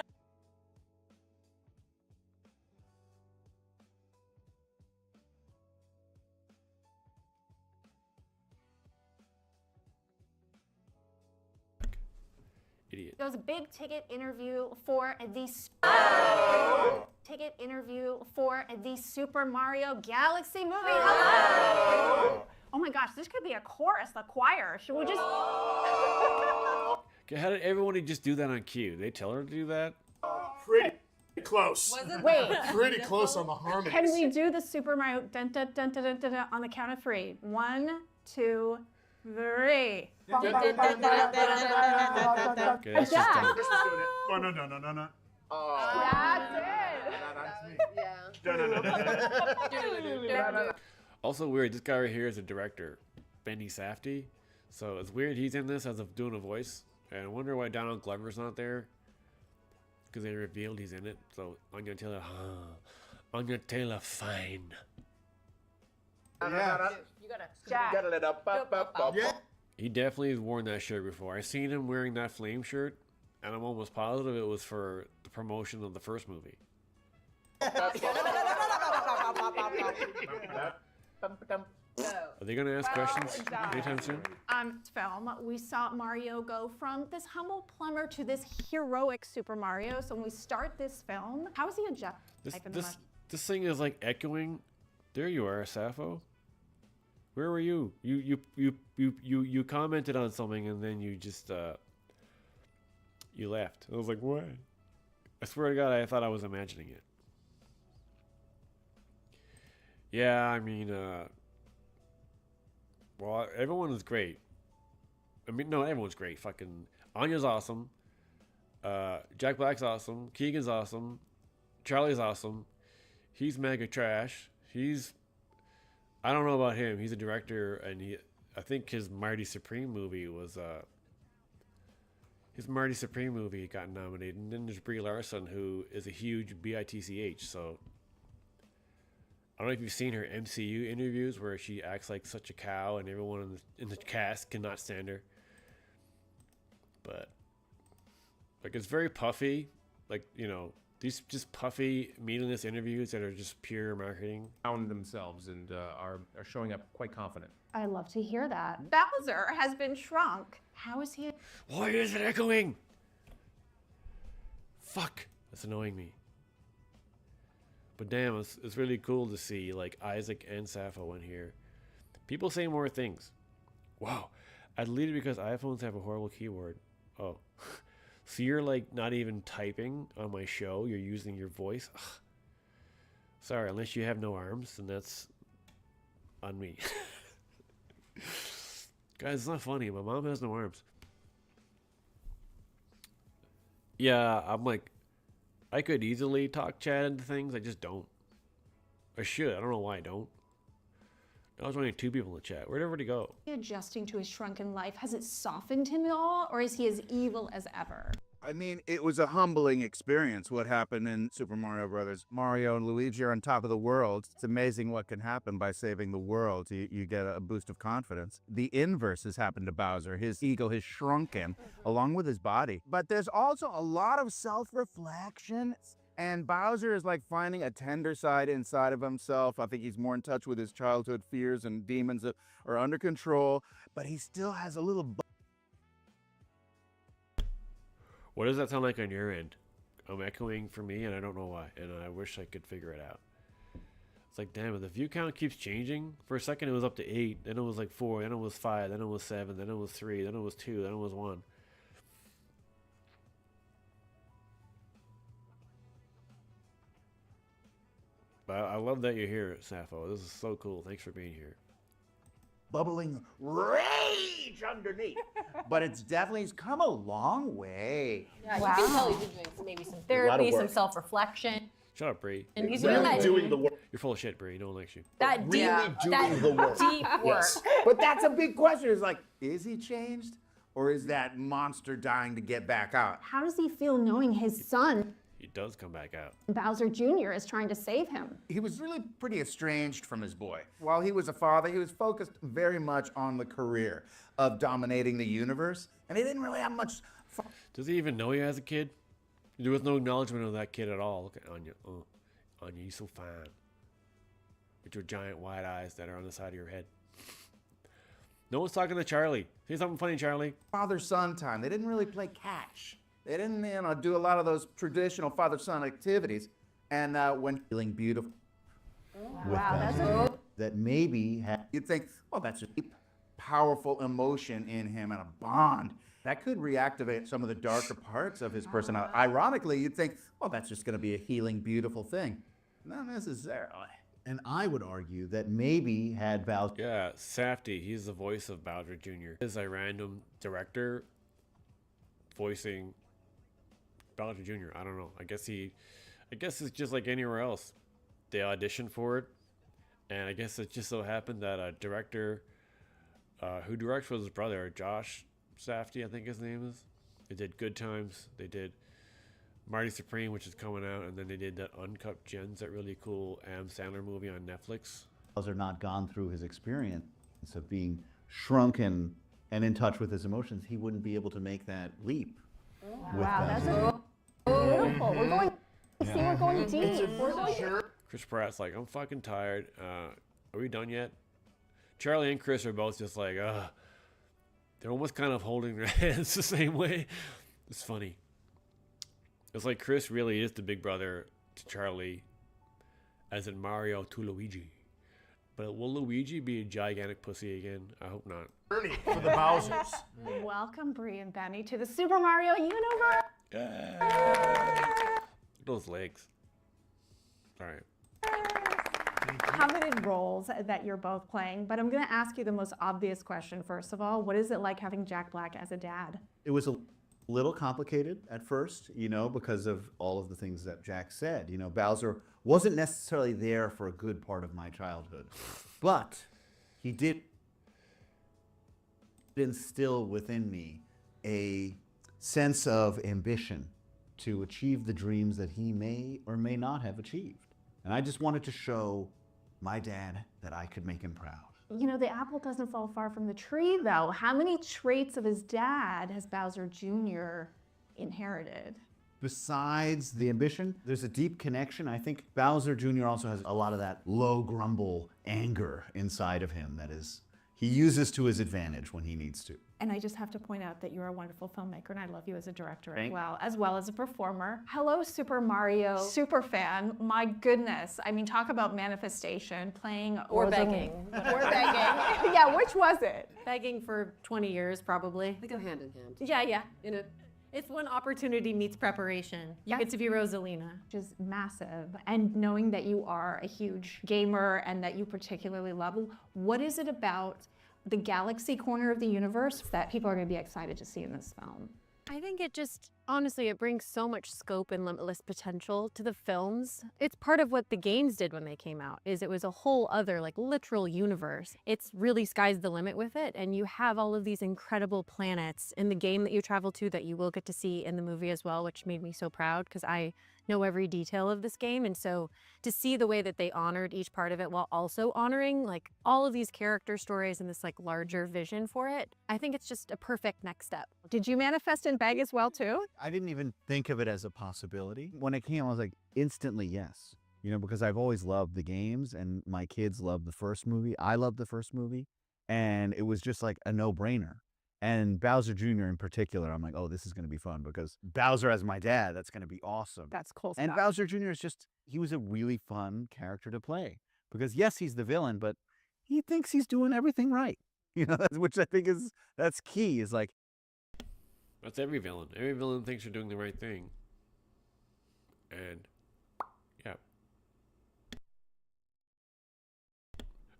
S1: Idiot.
S5: It was a big ticket interview for the Super Mario Galaxy movie. Hello! Oh my gosh, this could be a chorus, the choir. Should we just...
S1: Okay, how did everybody just do that on cue? They tell her to do that?
S6: Pretty close.
S5: Wait.
S6: Pretty close on the harmonies.
S5: Can we do the Super Mario dun, dun, dun, dun, dun, dun, dun, on the count of 3? 1, 2, 3.
S1: Okay, that's just dumb.
S6: Oh, no.
S5: That's it.
S1: Also weird, this guy right here is a director, Benny Safdie. So it's weird he's in this as of doing a voice. And I wonder why Donald Glover's not there. Because they revealed he's in it. So Anya Taylor, Anya Taylor, fine.
S6: Yeah.
S5: You gotta
S6: let up. Yeah.
S1: He definitely has worn that shirt before. I seen him wearing that flame shirt, and I'm almost positive it was for the promotion of the first movie. Are they gonna ask questions anytime soon?
S5: Film, we saw Mario go from this humble plumber to this heroic Super Mario. So when we start this film, how is he adjusting?
S1: This thing is like echoing. There you are, Sappho. Where were you? You commented on something and then you just you left. I was like, what? I swear to God, I thought I was imagining it. Yeah, I mean, well, everyone is great. I mean, no, everyone's great. Fucking Anya's awesome. Jack Black's awesome. Keegan's awesome. Charlie's awesome. He's mega trash. I don't know about him. He's a director, and I think his Marty Supreme movie was his Marty Supreme movie got nominated. And then there's Brie Larson, who is a huge bitch. So I don't know if you've seen her MCU interviews where she acts like such a cow, and everyone in the cast cannot stand her. But like, it's very puffy, like, you know, These just puffy, meaningless interviews that are just pure marketing.
S7: Found themselves and are showing up quite confident.
S5: I love to hear that. Bowser has been shrunk. How is he?
S1: Why is it echoing? Fuck, that's annoying me. But damn, it's really cool to see like Isaac and Sappho in here. People say more things. Wow, I deleted because iPhones have a horrible keyboard. Oh, so you're like not even typing on my show, you're using your voice? Ugh. Sorry, unless you have no arms, then that's on me. Guys, it's not funny. My mom has no arms. Yeah, I'm like, I could easily talk chat into things. I just don't. I should. I don't know why I don't. I was only 2 people in the chat. Where'd everybody go?
S5: Adjusting to his shrunken life, has it softened him at all, or is he as evil as ever?
S8: I mean, it was a humbling experience what happened in Super Mario Brothers. Mario and Luigi are on top of the world. It's amazing what can happen by saving the world. You get a boost of confidence. The inverse has happened to Bowser. His ego has shrunken along with his body. But there's also a lot of self-reflection. And Bowser is like finding a tender side inside of himself. I think he's more in touch with his childhood fears and demons that are under control. But he still has a little...
S1: What does that sound like on your end? I'm echoing for me, and I don't know why. And I wish I could figure it out. It's like, damn it, the view count keeps changing. For a second, it was up to 8. Then it was like 4. Then it was 5. Then it was 7. Then it was 3. Then it was 2. Then it was 1. But I love that you're here, Sappho. This is so cool. Thanks for being here.
S8: Bubbling rage underneath. But it's definitely, he's come a long way.
S23: Yeah, you can tell he's been doing maybe some therapy, some self-reflection.
S1: Shut up, Bree.
S23: And he's really
S8: doing the work.
S1: You're full of shit, Bree. No one likes you.
S23: That deep,
S8: doing the work.
S23: deep work.
S8: Yes. But that's a big question. It's like, is he changed? Or is that monster dying to get back out?
S5: How does he feel knowing his son,
S1: He does come back out.
S5: Bowser Jr., is trying to save him?
S8: He was really pretty estranged from his boy. While he was a father, he was focused very much on the career of dominating the universe, and he didn't really have much fun.
S1: Does he even know you as a kid? There was no acknowledgement of that kid at all. Look at Anya. Oh, Anya, you're so fine. With your giant wide eyes that are on the side of your head. No one's talking to Charlie. Say something funny, Charlie.
S8: Father-son time. They didn't really play catch. They didn't, do a lot of those traditional father-son activities. And when feeling beautiful,
S5: Wow, that's a
S8: that maybe you'd think, well, that's a deep, powerful emotion in him and a bond that could reactivate some of the darker parts of his personality. Ironically, you'd think, well, that's just going to be a healing, beautiful thing. Not necessarily.
S24: And I would argue that maybe had Bowser...
S1: Yeah, Safdie, he's the voice of Bowser Jr. Is a random director voicing Bowser Jr. I don't know. I guess it's just like anywhere else. They auditioned for it, and I guess it just so happened that a director who directs with his brother, Josh Safdie, I think his name is. They did Good Times. They did Marty Supreme, which is coming out, and then they did that Uncut Gems, that really cool Adam Sandler movie on Netflix.
S24: Bowser not gone through his experience of being shrunken and in touch with his emotions, he wouldn't be able to make that leap.
S5: Wow, that's beautiful. We're going. See, we're going deep. We're going.
S1: Chris Pratt's like, I'm fucking tired. Are we done yet? Charlie and Chris are both just like, they're almost kind of holding their hands the same way. It's funny. It's like Chris really is the big brother to Charlie, as in Mario to Luigi. But will Luigi be a gigantic pussy again? I hope not.
S8: Journey for the Bowsers.
S5: Welcome, Bree and Benny, to the Super Mario universe.
S1: Those legs. All right.
S5: Coveted roles that you're both playing, but I'm going to ask you the most obvious question first of all. What is it like having Jack Black as a dad?
S24: It was a little complicated at first, because of all of the things that Jack said. Bowser wasn't necessarily there for a good part of my childhood, but he did instill within me a sense of ambition to achieve the dreams that he may or may not have achieved. And I just wanted to show my dad that I could make him proud.
S5: The apple doesn't fall far from the tree, though. How many traits of his dad has Bowser Jr. inherited?
S24: besides the ambition, there's a deep connection. I think Bowser Jr. also has a lot of that low grumble anger inside of him that is, he uses to his advantage when he needs to.
S5: And I just have to point out that you're a wonderful filmmaker, and I love you as a director as well as a performer. Hello, Super Mario super fan. My goodness. I mean, talk about manifestation, playing
S23: Or
S5: Rosalina-
S23: begging.
S5: Or begging. Yeah, which was it?
S23: Begging for 20 years, probably.
S4: They go hand in hand.
S23: Yeah. It's when opportunity meets preparation. You get to be Rosalina.
S5: Which is massive. And knowing that you are a huge gamer and that you particularly love, what is it about the galaxy corner of the universe that people are going to be excited to see in this film?
S23: I think it just, honestly, it brings so much scope and limitless potential to the films. It's part of what the games did when they came out, is it was a whole other, like, literal universe. It's really sky's the limit with it, and you have all of these incredible planets in the game that you travel to that you will get to see in the movie as well, which made me so proud, because I know every detail of this game, and so to see the way that they honored each part of it while also honoring, like, all of these character stories and this, like, larger vision for it, I think it's just a perfect next step.
S5: Did you manifest and beg as well, too?
S24: I didn't even think of it as a possibility. When it came, I was like, instantly yes. You know, because I've always loved the games, and my kids loved the first movie. I loved the first movie, and it was just like a no-brainer. And Bowser Jr. in particular, I'm like, oh, this is going to be fun, because Bowser as my dad, that's going to be awesome.
S5: That's cool
S24: And
S5: stuff.
S24: Bowser Jr. is just, he was a really fun character to play. Because yes, he's the villain, but he thinks he's doing everything right. You know, which I think that's key, is like,
S1: That's every villain. Every villain thinks they're doing the right thing. And, yeah.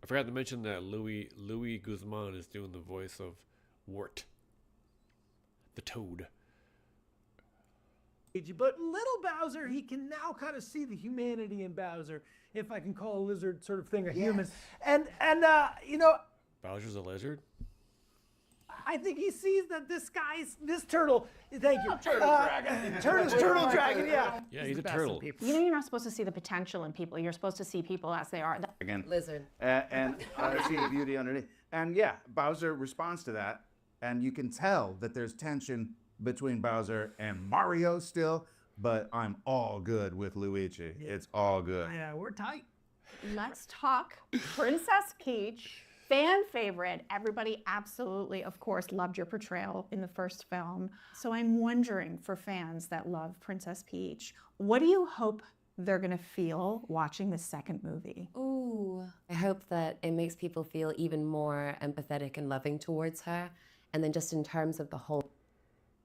S1: I forgot to mention that Louis Guzman is doing the voice of Wart, the Toad.
S9: But little Bowser, he can now kind of see the humanity in Bowser, if I can call a lizard sort of thing a human. And you know,
S1: Bowser's a lizard?
S9: I think he sees that this turtle, thank you.
S5: Turtle
S9: dragon. Turtle dragon, yeah.
S1: Yeah, he's a turtle.
S5: You know, you're not supposed to see the potential in people. You're supposed to see people as they are.
S24: again,
S4: Lizard.
S24: and see the beauty underneath. And yeah, Bowser responds to that, and you can tell that there's tension between Bowser and Mario still, but I'm all good with Luigi. It's all good.
S9: Yeah, we're tight.
S5: Let's talk Princess Peach. Fan favorite. Everybody absolutely, of course, loved your portrayal in the first film. So I'm wondering, for fans that love Princess Peach, what do you hope they're gonna feel watching the second movie?
S4: Ooh. I hope that it makes people feel even more empathetic and loving towards her. And then just in terms of the whole...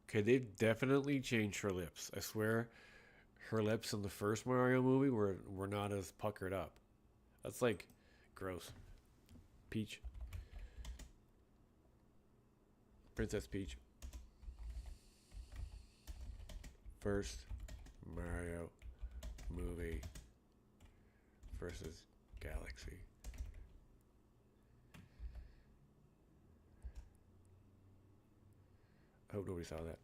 S1: Okay, they've definitely changed her lips. I swear, her lips in the first Mario movie were not as puckered up. That's like gross. Peach. Princess Peach. First Mario movie versus Galaxy. I hope nobody saw that.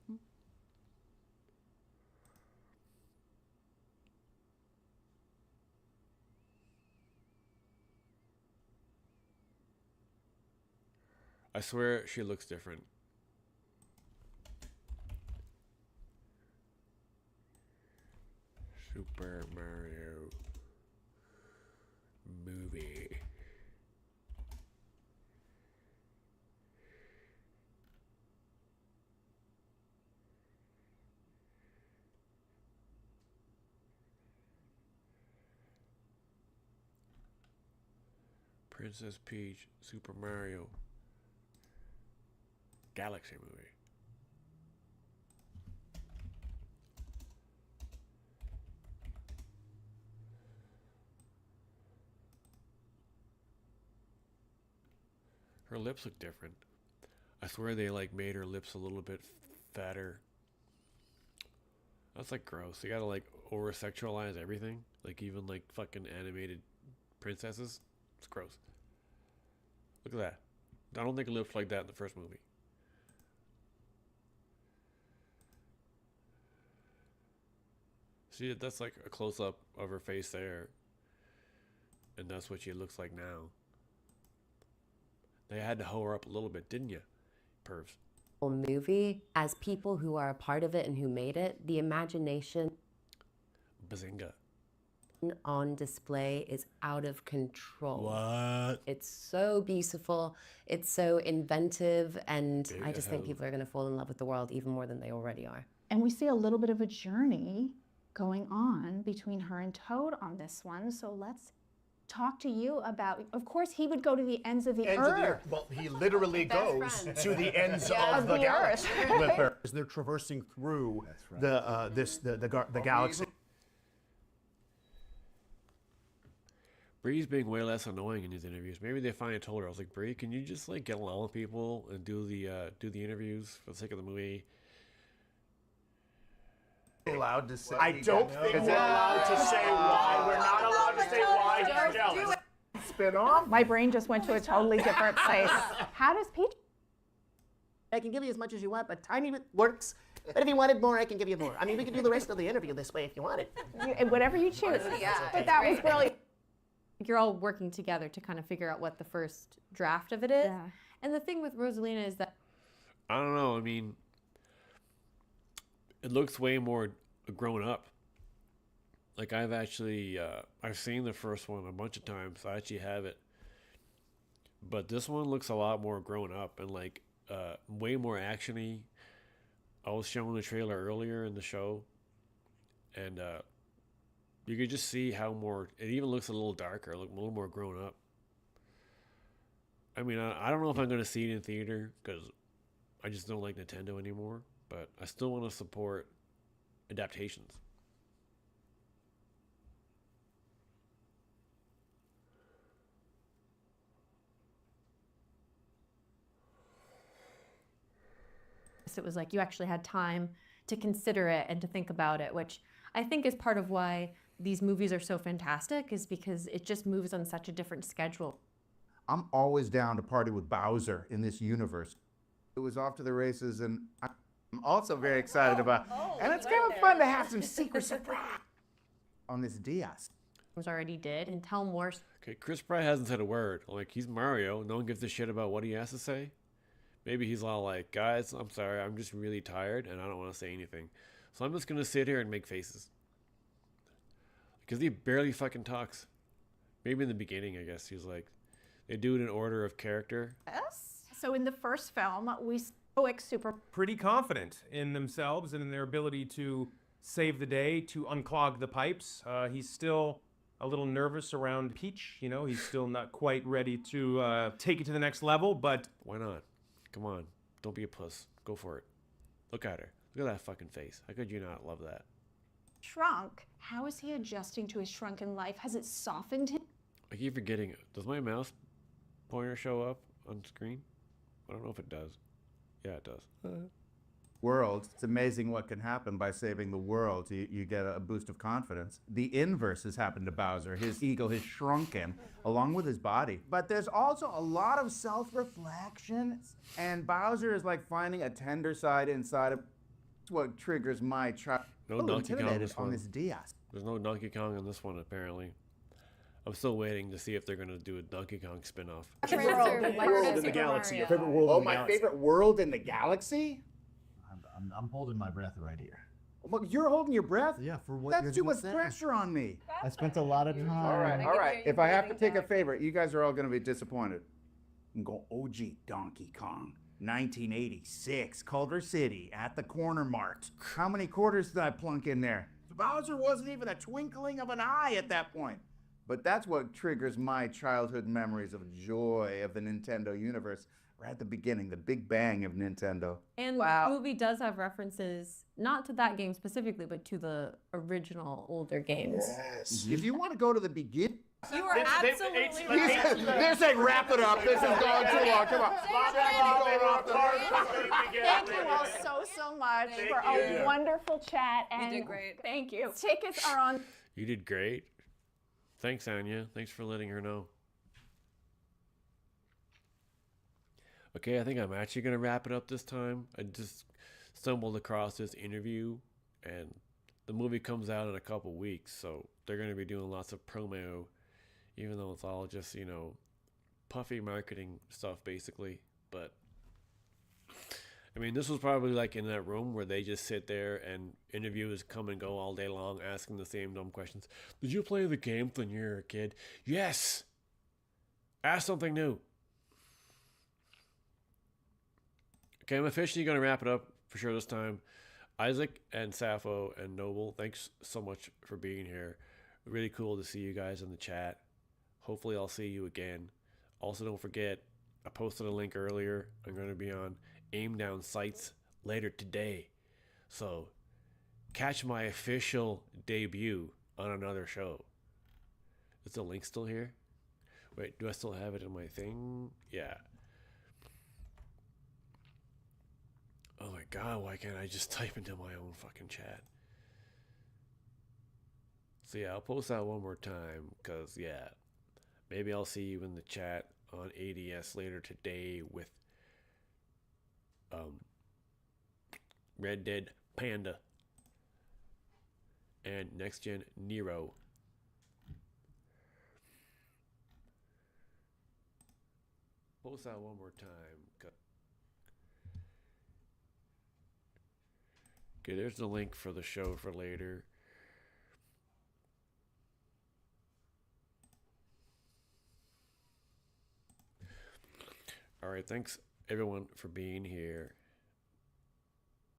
S1: I swear she looks different. Super Mario movie. Princess Peach, Super Mario Galaxy movie. Her lips look different. I swear they like made her lips a little bit fatter. That's like gross. They gotta like over sexualize everything. Like even like fucking animated princesses. It's gross. Look at that. I don't think it looked like that in the first movie. See, that's like a close-up of her face there. And that's what she looks like now. They had to hoe her up a little bit, didn't you? Pervs.
S4: movie, as people who are a part of it and who made it, the imagination
S1: Bazinga.
S4: on display is out of control.
S1: What?
S4: It's so beautiful, it's so inventive, and
S1: Big
S4: I just think
S1: hell.
S4: people are going to fall in love with the world even more than they already are.
S5: And we see a little bit of a journey going on between her and Toad on this one. So let's talk to you about, of course, he would go to the ends of the earth.
S10: Well, he literally goes
S5: friend.
S10: to the ends
S5: Yeah,
S10: of the
S5: the
S10: galaxy
S5: earth.
S10: with her. As they're traversing through the galaxy.
S1: Bree's being way less annoying in these interviews. Maybe they finally told her. I was like, Bree, can you just like get along with people and do the interviews for the sake of the movie?
S10: Allowed to say. I don't think we're allowed to say why. We're not allowed to say why he's jealous. Spin off.
S5: My brain just went to a totally different place. How does Peach?
S12: I can give you as much as you want, but tiny works. But if you wanted more, I can give you more. I mean, we could do the rest of the interview this way if you wanted.
S5: Whatever you choose. But that was brilliant.
S23: You're all working together to kind of figure out what the first draft of it is.
S5: Yeah.
S23: And the thing with Rosalina is that
S1: I don't know. I mean, it looks way more grown up. Like I've actually, I've seen the first one a bunch of times. I actually have it. But this one looks a lot more grown up and like way more actiony. I was showing the trailer earlier in the show, and you could just see how more, it even looks a little darker, look a little more grown up. I mean, I don't know if I'm going to see it in theater because I just don't like Nintendo anymore, but I still want to support Adaptations.
S23: it was like you actually had time to consider it and to think about it, which I think is part of why these movies are so fantastic, is because it just moves on such a different schedule.
S8: I'm always down to party with Bowser in this universe. It was off to the races, and I'm also very excited about, and it's kind of fun to have some secret surprise on this DS.
S23: Already did, and tell more.
S1: Okay, Chris Pratt hasn't said a word. Like, he's Mario. No one gives a shit about what he has to say. Maybe he's all like, guys, I'm sorry, I'm just really tired, and I don't want to say anything. So I'm just going to sit here and make faces. Because he barely fucking talks. Maybe in the beginning, I guess. He's like, they do it in order of character.
S5: Yes. So in the first film, we stoic super
S7: Pretty confident in themselves and in their ability to save the day, to unclog the pipes. He's still a little nervous around Peach. You know, he's still not quite ready to take it to the next level, but...
S1: Why not? Come on. Don't be a puss. Go for it. Look at her. Look at that fucking face. How could you not love that?
S5: shrunk. How is he adjusting to his shrunken life? Has it softened him?
S1: I keep forgetting. Does my mouse pointer show up on screen? I don't know if it does. Yeah, it does.
S8: World, it's amazing what can happen by saving the world. You get a boost of confidence. The inverse has happened to Bowser. His ego has shrunken along with his body. But there's also a lot of self-reflection, and Bowser is like finding a tender side inside of what triggers my child.
S1: No Donkey Kong
S8: on this DS.
S1: There's no Donkey Kong on this one, apparently. I'm still waiting to see if they're going to do a Donkey Kong spin-off.
S8: World in the galaxy. Your favorite world in the galaxy. Favorite world in the galaxy?
S13: I'm holding my breath right here.
S8: Look, you're holding your breath?
S13: Yeah, for what
S8: That's
S13: you're
S8: too much
S13: saying.
S8: pressure on me.
S13: I spent a lot of time.
S8: All right. If I have to take a favorite, you guys are all going to be disappointed. I'm going OG Donkey Kong. 1986, Culver City, at the corner mart. How many quarters did I plunk in there? Bowser wasn't even a twinkling of an eye at that point. But that's what triggers my childhood memories of joy of the Nintendo universe. Right at the beginning, the big bang of Nintendo.
S23: And the movie does have references, not to that game specifically, but to the original older games.
S8: Yes. If you want to go to the beginning,
S23: you are absolutely
S8: they're saying wrap it up. This has gone too long. Come on.
S5: Thank you all so much for a wonderful chat. And
S18: You did great.
S5: Thank you. Tickets are on.
S1: You did great. Thanks, Anya. Thanks for letting her know. Okay, I think I'm actually going to wrap it up this time. I just stumbled across this interview, and the movie comes out in a couple weeks, so they're going to be doing lots of promo, even though it's all just, you know, puffy marketing stuff, basically. But I mean, this was probably like in that room where they just sit there and interviewers come and go all day long asking the same dumb questions. Did you play the game when you were a kid? Yes! Ask something new. Okay, I'm officially going to wrap it up for sure this time. Isaac and Sappho and Noble, thanks so much for being here. Really cool to see you guys in the chat. Hopefully I'll see you again. Also, don't forget, I posted a link earlier. I'm going to be on Aim Down Sights later today. So, catch my official debut on another show. Is the link still here? Wait, do I still have it in my thing? Yeah. Oh my god, why can't I just type into my own fucking chat? So yeah, I'll post that one more time, because yeah, maybe I'll see you in the chat on ADS later today with Red Dead Panda and Next Gen Nero. Post that one more time. Okay, there's the link for the show for later. All right, thanks everyone for being here.